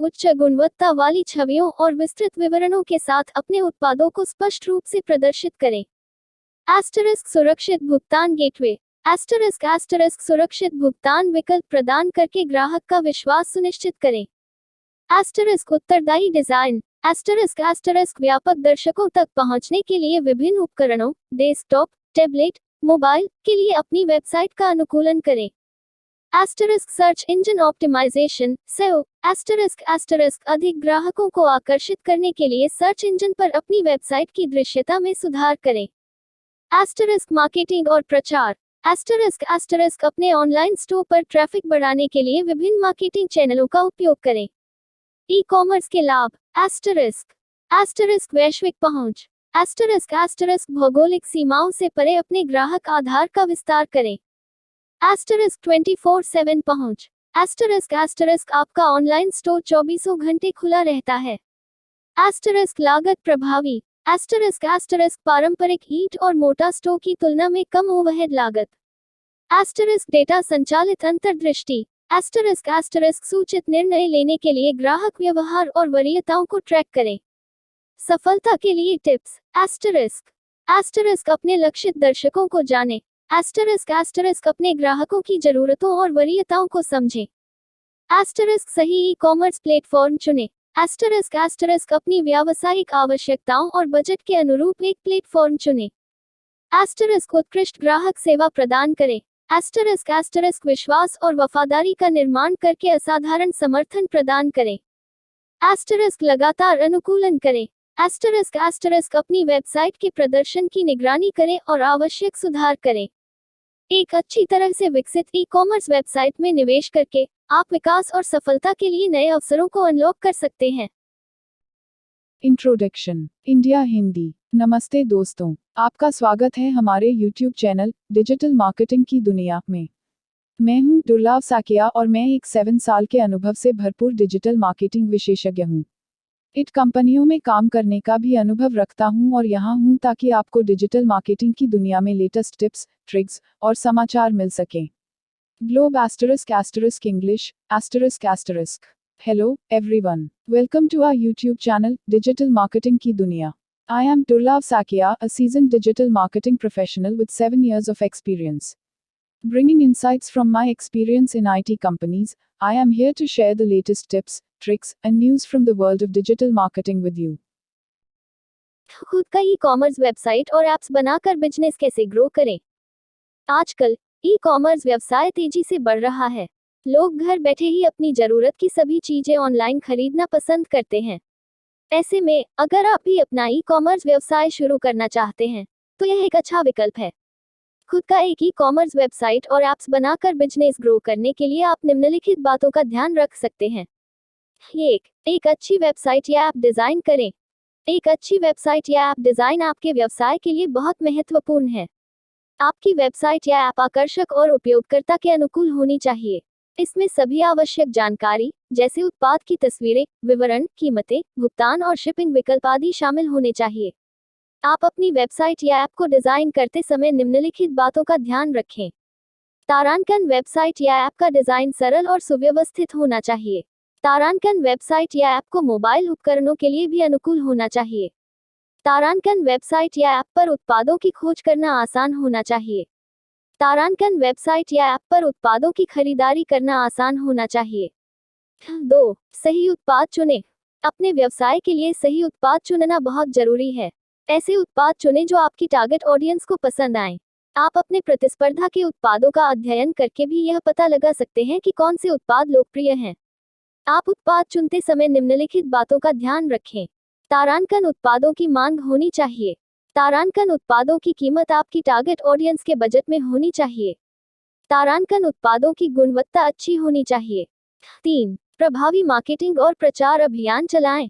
उच्च गुणवत्ता वाली छवियों और विस्तृत विवरणों के साथ अपने उत्पादों को स्पष्ट रूप से प्रदर्शित करें। सुरक्षित भुगतान गेटवे। सुरक्षित भुगतान विकल्प प्रदान करके ग्राहक का विश्वास सुनिश्चित करें। उत्तरदायी डिजाइन। व्यापक दर्शकों तक पहुंचने के लिए विभिन्न उपकरणों, डेस्कटॉप, टैबलेट, मोबाइल के लिए अपनी वेबसाइट का अनुकूलन करें। Search engine optimisation. SEO। अधिक ग्राहकों को आकर्षित करने के लिए सर्च इंजन पर अपनी वेबसाइट की दृश्यता में सुधार करें। मार्केटिंग और प्रचार। अपने ऑनलाइन स्टोर पर ट्रैफिक बढ़ाने के लिए विभिन्न मार्केटिंग चैनलों का उपयोग करें। ई-कॉमर्स के लाभ। वैश्विक पहुंच। भौगोलिक सीमाओं से परे अपने ग्राहक आधार का विस्तार करें। 24/7 पहुंच। आपका ऑनलाइन स्टोर 24 घंटे खुला रहता है। लागत प्रभावी। एस्टरिस्क पारंपरिक ईंट और मोटा स्टोव की तुलना में कम ओवरहेड लागत। एस्टरिस्क डेटा संचालित अंतर्दृष्टि। एस्टरिस्क सूचित निर्णय लेने के लिए ग्राहक व्यवहार और वरीयताओं को ट्रैक करें। सफलता के लिए टिप्स। एस्टरिस्क अपने लक्षित दर्शकों को जाने। एस्टरिस्क अपने ग्राहकों की जरूरतों और वरीयताओं को समझें। एस्टरिस्क सही ई-कॉमर्स प्लेटफॉर्म चुनें। एस्टरिस्क अपनी व्यावसायिक आवश्यकताओं और बजट के अनुरूप एक प्लेटफॉर्म चुनें। एस्टरिस्क उत्कृष्ट ग्राहक सेवा प्रदान करें। एस्टरिस्क विश्वास और वफादारी का निर्माण करके असाधारण समर्थन प्रदान करें। एस्टरिस्क लगातार अनुकूलन करें। एस्टरिस्क अपनी वेबसाइट के प्रदर्शन की निगरानी करें और आवश्यक सुधार करें। एक अच्छी तरह से विकसित ई-कॉमर्स वेबसाइट में निवेश करके आप विकास और सफलता के लिए नए अवसरों को अनलॉक कर सकते हैं। इंट्रोडक्शन। इंडिया हिंदी। नमस्ते दोस्तों, आपका स्वागत है हमारे YouTube चैनल डिजिटल मार्केटिंग की दुनिया में। मैं हूं दुर्लभ साकिया और मैं एक 7 साल के अनुभव से भरपूर डिजिटल मार्केटिंग विशेषज्ञ हूं। इट कंपनियों में काम करने का भी अनुभव रखता हूं और यहां हूं ताकि आपको डिजिटल मार्केटिंग की दुनिया में लेटेस्ट टिप्स, ट्रिक्स और समाचार मिल सकें। Globe *** English ***. Hello, everyone. Welcome to our YouTube channel, Digital Marketing Ki Duniya. I am Durlav Sakia, a seasoned digital marketing professional with 7 years of experience. Bringing insights from my experience in IT companies, I am here to share the latest tips, tricks, and news from the world of digital marketing with you. खुद का e-commerce website और apps बनाकर business कैसे grow करें। आजकल e-commerce व्यवसाय तेजी से बढ़ रहा है। लोग घर बैठे ही अपनी जरूरत की सभी चीजें ऑनलाइन खरीदना पसंद करते हैं। ऐसे में अगर आप भी अपना ई-कॉमर्स व्यवसाय शुरू करना चाहते हैं तो यह एक अच्छा विकल्प है। खुद का एक ई-कॉमर्स वेबसाइट और ऐप्स बनाकर बिजनेस ग्रो करने के लिए आप निम्नलिखित बातों का ध्यान रख सकते हैं। एक अच्छी वेबसाइट या ऐप डिजाइन करें। एक अच्छी वेबसाइट या ऐप डिजाइन आपके व्यवसाय के लिए बहुत महत्वपूर्ण है। आपकी वेबसाइट या ऐप आकर्षक और उपयोगकर्ता के अनुकूल होनी चाहिए। इसमें सभी आवश्यक जानकारी जैसे उत्पाद की तस्वीरें, विवरण, कीमतें, भुगतान और शिपिंग विकल्प आदि शामिल होने चाहिए। आप अपनी वेबसाइट या ऐप को डिजाइन करते समय निम्नलिखित बातों का ध्यान रखें। तारांकन वेबसाइट या ऐप का डिजाइन सरल और सुव्यवस्थित होना चाहिए। तारांकन वेबसाइट या ऐप को मोबाइल उपकरणों के लिए भी अनुकूल होना चाहिए। तारांकन वेबसाइट या ऐप पर उत्पादों की खोज करना आसान होना चाहिए। तारांकन वेबसाइट या ऐप पर उत्पादों की खरीदारी करना आसान होना चाहिए। 2. सही उत्पाद चुनें। अपने व्यवसाय के लिए सही उत्पाद चुनना बहुत जरूरी है। ऐसे उत्पाद चुनें जो आपकी टारगेट ऑडियंस को पसंद आए। आप अपने प्रतिस्पर्धा के उत्पादों का अध्ययन करके भी यह पता लगा सकते हैं कि कौन से उत्पाद लोकप्रिय हैं। आप उत्पाद चुनते समय निम्नलिखित बातों का ध्यान रखें। तारांकन उत्पादों की मांग होनी चाहिए। तारांकन उत्पादों की कीमत आपकी टारगेट ऑडियंस के बजट में होनी चाहिए। तारांकन उत्पादों की गुणवत्ता अच्छी होनी चाहिए। 3. प्रभावी मार्केटिंग और प्रचार अभियान चलाएं।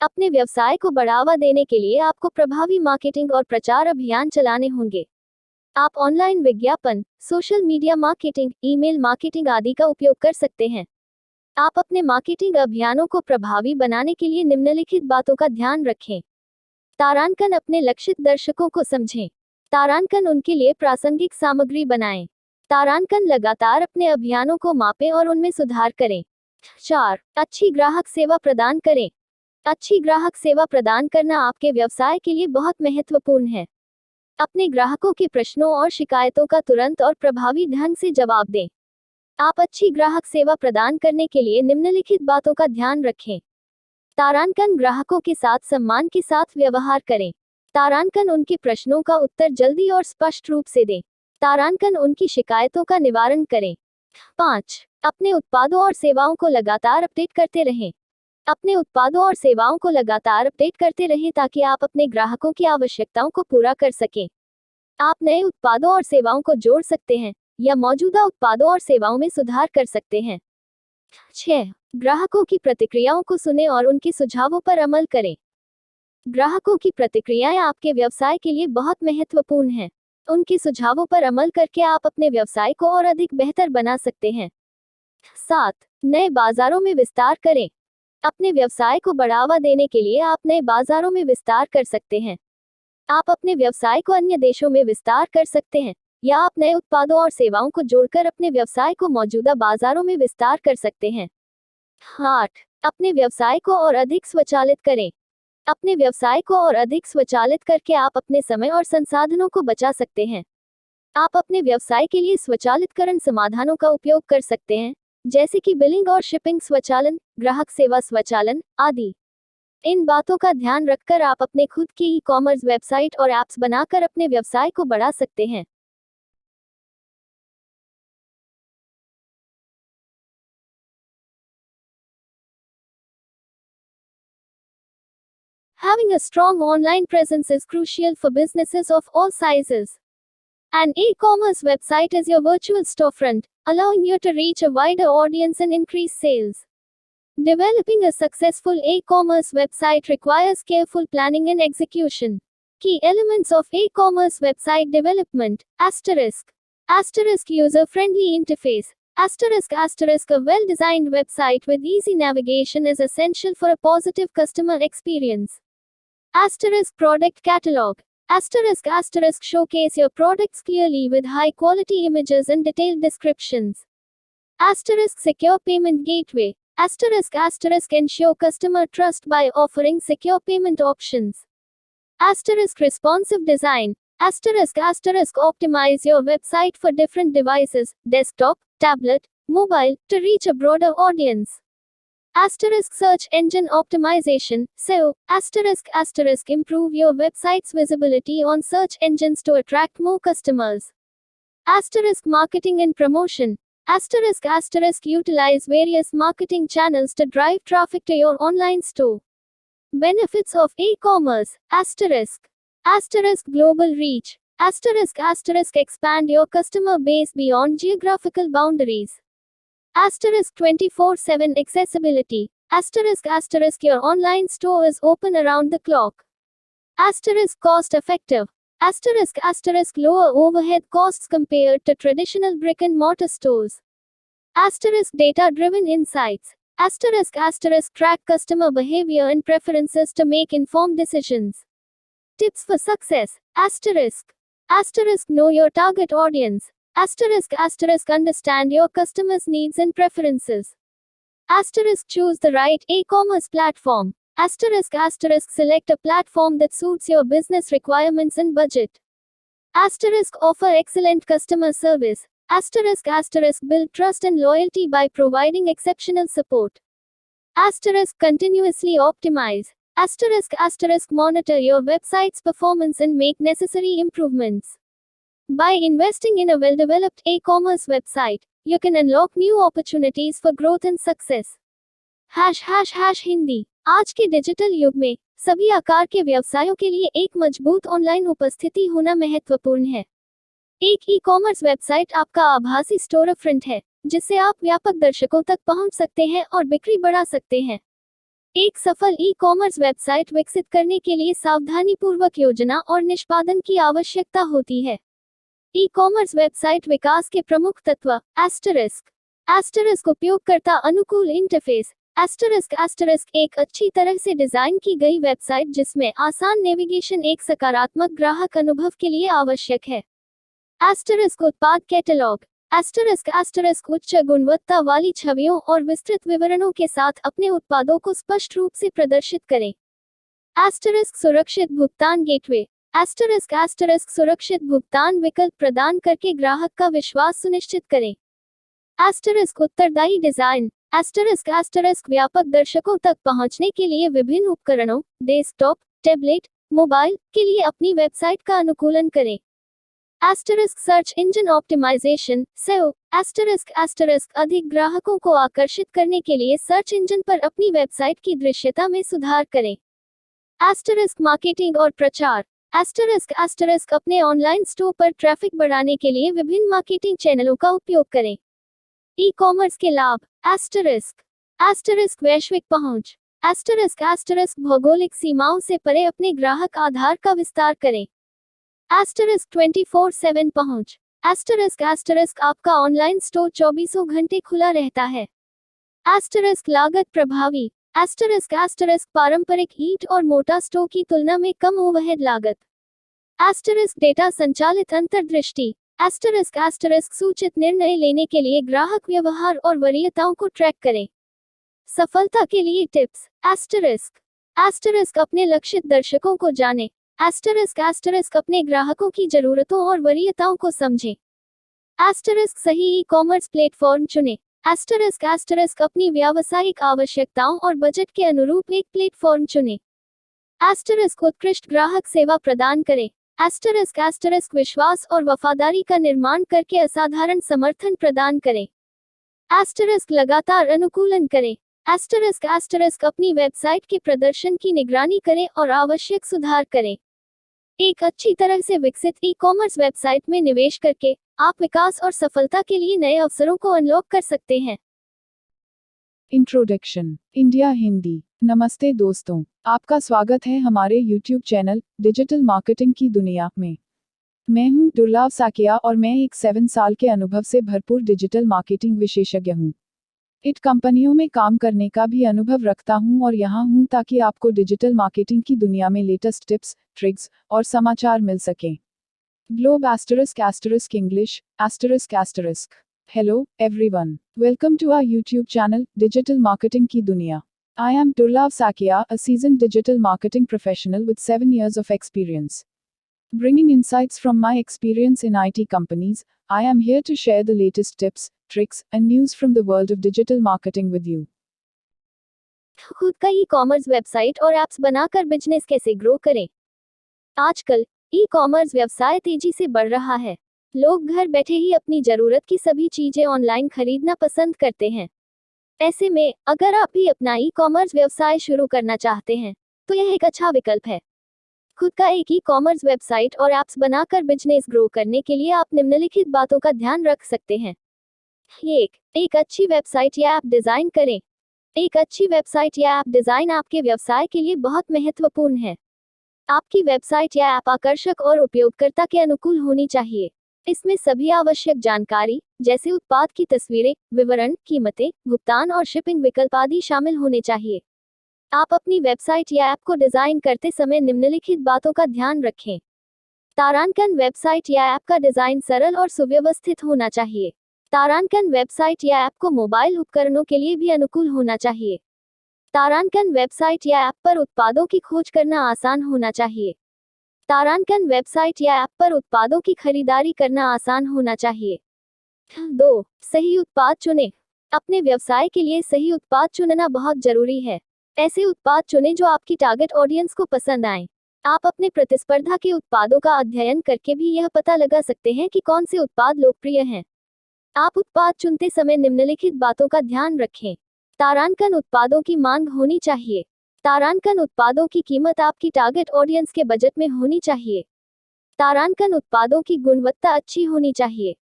अपने व्यवसाय को बढ़ावा देने के लिए आपको प्रभावी मार्केटिंग और प्रचार अभियान चलाने होंगे। आप ऑनलाइन विज्ञापन, social media marketing, email marketing आदि का उपयोग कर सकते हैं। आप अपने मार्केटिंग अभियानों को प्रभावी बनाने के लिए निम्नलिखित बातों का ध्यान रखें। तारांकन अपने लक्षित दर्शकों को समझें। तारांकन उनके लिए प्रासंगिक सामग्री बनाएं। तारांकन लगातार अपने अभियानों को मापें और उनमें सुधार करें। 4. अच्छी ग्राहक सेवा प्रदान करें। अच्छी ग्राहक सेवा प्रदान करना आपके व्यवसाय के लिए बहुत महत्वपूर्ण है। अपने ग्राहकों के प्रश्नों और शिकायतों का तुरंत और प्रभावी ढंग से जवाब दें। आप अच्छी ग्राहक सेवा प्रदान करने के लिए निम्नलिखित बातों का ध्यान रखें। तारांकन ग्राहकों के साथ सम्मान के साथ व्यवहार करें। तारांकन उनके प्रश्नों का उत्तर जल्दी और स्पष्ट रूप से दें। तारांकन उनकी शिकायतों का निवारण करें। 5. अपने उत्पादों और सेवाओं को लगातार अपडेट करते रहें। अपने उत्पादों और सेवाओं को लगातार अपडेट करते रहें ताकि आप अपने ग्राहकों की आवश्यकताओं को पूरा कर सकें। आप नए उत्पादों और सेवाओं को जोड़ सकते हैं या मौजूदा उत्पादों और सेवाओं में सुधार कर सकते हैं। 6. ग्राहकों की प्रतिक्रियाओं को सुनें और उनके सुझावों पर अमल करें। ग्राहकों की प्रतिक्रियाएं आपके व्यवसाय के लिए बहुत महत्वपूर्ण हैं। उनके सुझावों पर अमल करके आप अपने व्यवसाय को और अधिक बेहतर बना सकते हैं। 7. नए बाजारों में विस्तार करें। अपने व्यवसाय को बढ़ावा देने के लिए आप नए बाजारों में विस्तार कर सकते हैं। आप अपने व्यवसाय को अन्य देशों में विस्तार कर सकते हैं, या आप नए उत्पादों और सेवाओं को जोड़कर अपने व्यवसाय को मौजूदा बाजारों में विस्तार कर सकते हैं। 8. अपने व्यवसाय को और अधिक स्वचालित करें। अपने व्यवसाय को और अधिक स्वचालित करके आप अपने समय और संसाधनों को बचा सकते हैं। आप अपने व्यवसाय के लिए स्वचालितकरण समाधानों का उपयोग कर सकते हैं, जैसे कि बिलिंग और शिपिंग स्वचालन, ग्राहक सेवा स्वचालन आदि। इन बातों का ध्यान रखकर आप अपने खुद की ई-कॉमर्स वेबसाइट और ऐप्स बनाकर अपने व्यवसाय को बढ़ा सकते हैं। Having a strong online presence is crucial for businesses of all sizes. An e-commerce website is your virtual storefront, allowing you to reach a wider audience and increase sales. Developing a successful e-commerce website requires careful planning and execution. Key elements of e-commerce website development: user-friendly interface. A well-designed website with easy navigation is essential for a positive customer experience. Product catalog. Showcase your products clearly with high-quality images and detailed descriptions. Secure payment gateway. Ensure customer trust by offering secure payment options. Responsive design. Optimize your website for different devices, desktop, tablet, mobile, to reach a broader audience. Search engine optimization, SEO. Improve your website's visibility on search engines to attract more customers. Marketing and promotion. Utilize various marketing channels to drive traffic to your online store. Benefits of e-commerce. Global reach. Expand your customer base beyond geographical boundaries. 24/7 accessibility. Your online store is open around the clock. Cost effective. Lower overhead costs compared to traditional brick and mortar stores. Data driven insights. Track customer behavior and preferences to make informed decisions. Tips for success. Know your target audience. Understand your customers' needs and preferences. Choose the right e-commerce platform. Select a platform that suits your business requirements and budget. Offer excellent customer service. Build trust and loyalty by providing exceptional support. Continuously optimize. Monitor your website's performance and make necessary improvements. By investing in a well-developed e-commerce website, you can unlock new opportunities for growth and success. ###Hindi. आज के digital युग में सभी आकार के व्यवसायों के लिए एक मजबूत ऑनलाइन उपस्थिति होना महत्वपूर्ण है। एक ई-कॉमर्स वेबसाइट आपका आभासी स्टोरफ्रंट है, जिससे आप व्यापक दर्शकों तक पहुंच सकते हैं और बिक्री बढ़ा सकते हैं। एक सफल ई-कॉमर्स वेबसाइट विकसित करने के लिए सावधानीपूर्वक योजना और निष्पादन की आवश्यकता होती है। ई-कॉमर्स वेबसाइट विकास के प्रमुख तत्व। उपयोगकर्ता अनुकूल इंटरफेस। एक अच्छी तरह से डिजाइन की गई वेबसाइट जिसमें आसान नेविगेशन एक सकारात्मक ग्राहक अनुभव के लिए आवश्यक है। उत्पाद कैटलॉग। उच्च गुणवत्ता वाली छवियों और विस्तृत विवरणों के साथ अपने उत्पादों को स्पष्ट रूप से प्रदर्शित करें। सुरक्षित भुगतान गेटवे। सुरक्षित भुगतान विकल्प प्रदान करके ग्राहक का विश्वास सुनिश्चित करें। उत्तरदायी डिजाइन। व्यापक दर्शकों तक पहुंचने के लिए विभिन्न उपकरणों, डेस्कटॉप, टैबलेट, मोबाइल के लिए अपनी वेबसाइट का अनुकूलन करें। Search engine optimisation, SEO। अधिक ग्राहकों को आकर्षित करने के लिए सर्च इंजन पर अपनी वेबसाइट की दृश्यता में सुधार करें। मार्केटिंग और प्रचार। अपने ऑनलाइन स्टोर पर ट्रैफिक बढ़ाने के लिए विभिन्न मार्केटिंग चैनलों का उपयोग करें। ई-कॉमर्स के लाभ। वैश्विक पहुंच। भौगोलिक सीमाओं से परे अपने ग्राहक आधार का विस्तार करें। 24/7 पहुंच। आपका ऑनलाइन स्टोर 24 घंटे खुला रहता है। लागत प्रभावी। *** पारंपरिक ईंट और मोटा स्टोव की तुलना में कम ओवरहेड लागत। डेटा संचालित अंतर्दृष्टि। सूचित निर्णय लेने के लिए ग्राहक व्यवहार और वरीयताओं को ट्रैक करें। सफलता के लिए टिप्स। अपने लक्षित दर्शकों को जानें। अपने ग्राहकों की जरूरतों और वरीयताओं को समझें। सही ई कॉमर्स प्लेटफॉर्म चुनें। अपनी व्यावसायिक आवश्यकताओं और बजट के अनुरूप एक प्लेटफॉर्म चुनें। उत्कृष्ट ग्राहक सेवा प्रदान करें। विश्वास और वफादारी का निर्माण करके असाधारण समर्थन प्रदान करें। लगातार अनुकूलन करें। अपनी वेबसाइट के प्रदर्शन की निगरानी करें और आवश्यक सुधार करें। एक अच्छी तरह से विकसित ई कॉमर्स वेबसाइट में निवेश करके आप विकास और सफलता के लिए नए अवसरों को अनलॉक कर सकते हैं। इंट्रोडक्शन। इंडिया हिंदी। नमस्ते दोस्तों, आपका स्वागत है हमारे YouTube चैनल डिजिटल मार्केटिंग की दुनिया में। मैं हूं दुर्लभ साकिया और मैं एक 7 साल के अनुभव से भरपूर डिजिटल मार्केटिंग विशेषज्ञ हूं। इट कंपनियों में काम करने का भी अनुभव रखता हूं और यहां हूं ताकि आपको डिजिटल मार्केटिंग की दुनिया में लेटेस्ट टिप्स, ट्रिक्स और समाचार मिल सकें। Globe ** English ***. Hello, everyone. Welcome to our YouTube channel, Digital Marketing Ki Duniya. I am Durlab Sakia, a seasoned digital marketing professional with 7 years of experience. Bringing insights from my experience in IT companies, I am here to share the latest tips, tricks, and news from the world of digital marketing with you. खुद का e commerce website और apps बनाकर business कैसे grow करें। आजकल e commerce व्यवसाय तेजी से बढ़ रहा है। लोग घर बैठे ही अपनी जरूरत की सभी चीजें ऑनलाइन खरीदना पसंद करते हैं। ऐसे में अगर आप भी अपना ई कॉमर्स व्यवसाय शुरू करना चाहते हैं तो यह एक अच्छा विकल्प है। खुद का एक ई कॉमर्स वेबसाइट और ऐप्स बनाकर बिजनेस ग्रो करने के लिए आप निम्नलिखित बातों का ध्यान रख सकते हैं। एक अच्छी वेबसाइट या ऐप डिजाइन करें। एक अच्छी वेबसाइट या ऐप डिजाइन आपके व्यवसाय के लिए बहुत महत्वपूर्ण है। आपकी वेबसाइट या ऐप आकर्षक और उपयोगकर्ता के अनुकूल होनी चाहिए। इसमें सभी आवश्यक जानकारी जैसे उत्पाद की तस्वीरें, विवरण, कीमतें, भुगतान और शिपिंग विकल्प आदि शामिल होने चाहिए। आप अपनी वेबसाइट या ऐप को डिजाइन करते समय निम्नलिखित बातों का ध्यान रखें। तारांकन वेबसाइट या ऐप का डिजाइन सरल और सुव्यवस्थित होना चाहिए। तारांकन वेबसाइट या ऐप को मोबाइल उपकरणों के लिए भी अनुकूल होना चाहिए। तारांकन वेबसाइट या ऐप पर उत्पादों की खोज करना आसान होना चाहिए। तारांकन वेबसाइट या ऐप पर उत्पादों की खरीदारी करना आसान होना चाहिए। 2. सही उत्पाद चुनें। अपने व्यवसाय के लिए सही उत्पाद चुनना बहुत जरूरी है। ऐसे उत्पाद चुनें जो आपकी टारगेट ऑडियंस को पसंद आए। आप अपने प्रतिस्पर्धा के उत्पादों का अध्ययन करके भी यह पता लगा सकते हैं कि कौन से उत्पाद लोकप्रिय हैं। आप उत्पाद चुनते समय निम्नलिखित बातों का ध्यान रखें। तारांकन उत्पादों की मांग होनी चाहिए। तारांकन उत्पादों की कीमत आपकी टारगेट ऑडियंस के बजट में होनी चाहिए। तारांकन उत्पादों की गुणवत्ता अच्छी होनी चाहिए।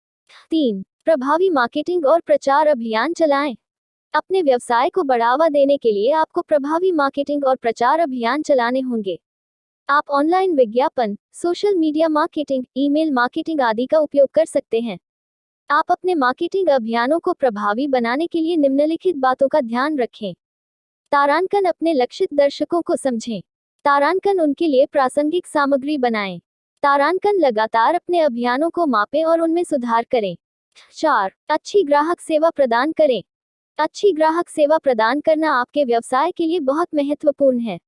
3. प्रभावी मार्केटिंग और प्रचार अभियान चलाएं। अपने व्यवसाय को बढ़ावा देने के लिए आपको प्रभावी मार्केटिंग और प्रचार अभियान चलाने होंगे। आप ऑनलाइन विज्ञापन, social media marketing, email marketing आदि का उपयोग कर सकते हैं। आप अपने मार्केटिंग अभियानों को प्रभावी बनाने के लिए निम्नलिखित बातों का ध्यान रखें। तारांकन अपने लक्षित दर्शकों को समझें। तारांकन उनके लिए प्रासंगिक सामग्री बनाएं। तारांकन लगातार अपने अभियानों को मापें और उनमें सुधार करें। 4. अच्छी ग्राहक सेवा प्रदान करें। अच्छी ग्राहक सेवा प्रदान करना आपके व्यवसाय के लिए बहुत महत्वपूर्ण है।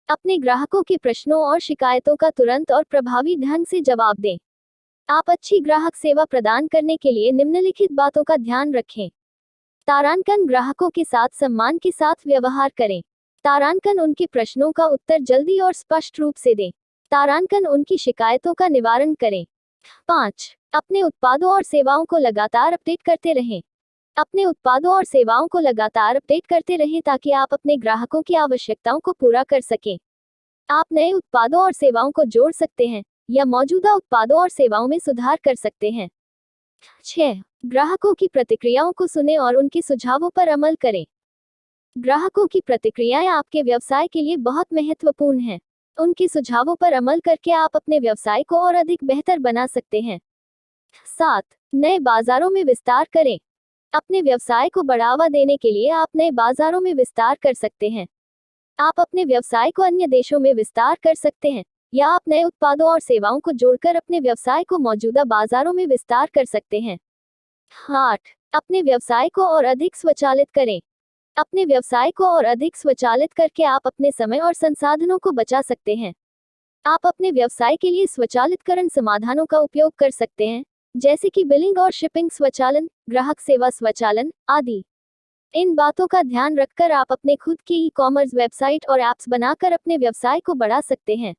अपने ग्राहकों के प्रश्नों और शिकायतों का तुरंत और प्रभावी ढंग से जवाब दें। आप अच्छी ग्राहक सेवा प्रदान करने के लिए निम्नलिखित बातों का ध्यान रखें। तारांकन ग्राहकों के साथ सम्मान के साथ व्यवहार करें। तारांकन उनके प्रश्नों का उत्तर जल्दी और स्पष्ट रूप से दें। तारांकन उनकी शिकायतों का निवारण करें। 5. अपने उत्पादों और सेवाओं को लगातार अपडेट करते रहें। अपने उत्पादों और सेवाओं को लगातार अपडेट करते रहें ताकि आप अपने ग्राहकों की आवश्यकताओं को पूरा कर सकें। आप नए उत्पादों और सेवाओं को जोड़ सकते हैं या मौजूदा उत्पादों और सेवाओं में सुधार कर सकते हैं। 6. ग्राहकों की प्रतिक्रियाओं को सुनें और उनके सुझावों पर अमल करें। ग्राहकों की प्रतिक्रियाएं आपके व्यवसाय के लिए बहुत महत्वपूर्ण हैं। उनके सुझावों पर अमल करके आप अपने व्यवसाय को और अधिक बेहतर बना सकते हैं। 7. नए बाजारों में विस्तार करें। अपने व्यवसाय को बढ़ावा देने के लिए आप नए बाजारों में विस्तार कर सकते हैं। आप अपने व्यवसाय को अन्य देशों में विस्तार कर सकते हैं, या आप नए उत्पादों और सेवाओं को जोड़कर अपने व्यवसाय को मौजूदा बाजारों में विस्तार कर सकते हैं। 8. अपने व्यवसाय को और अधिक स्वचालित करें। अपने व्यवसाय को और अधिक स्वचालित करके आप अपने समय और संसाधनों को बचा सकते हैं। आप अपने व्यवसाय के लिए स्वचालितकरण समाधानों का उपयोग कर सकते हैं, जैसे कि बिलिंग और शिपिंग स्वचालन, ग्राहक सेवा स्वचालन आदि। इन बातों का ध्यान रखकर आप अपने खुद की ई-कॉमर्स वेबसाइट और ऐप्स बनाकर अपने व्यवसाय को बढ़ा सकते हैं।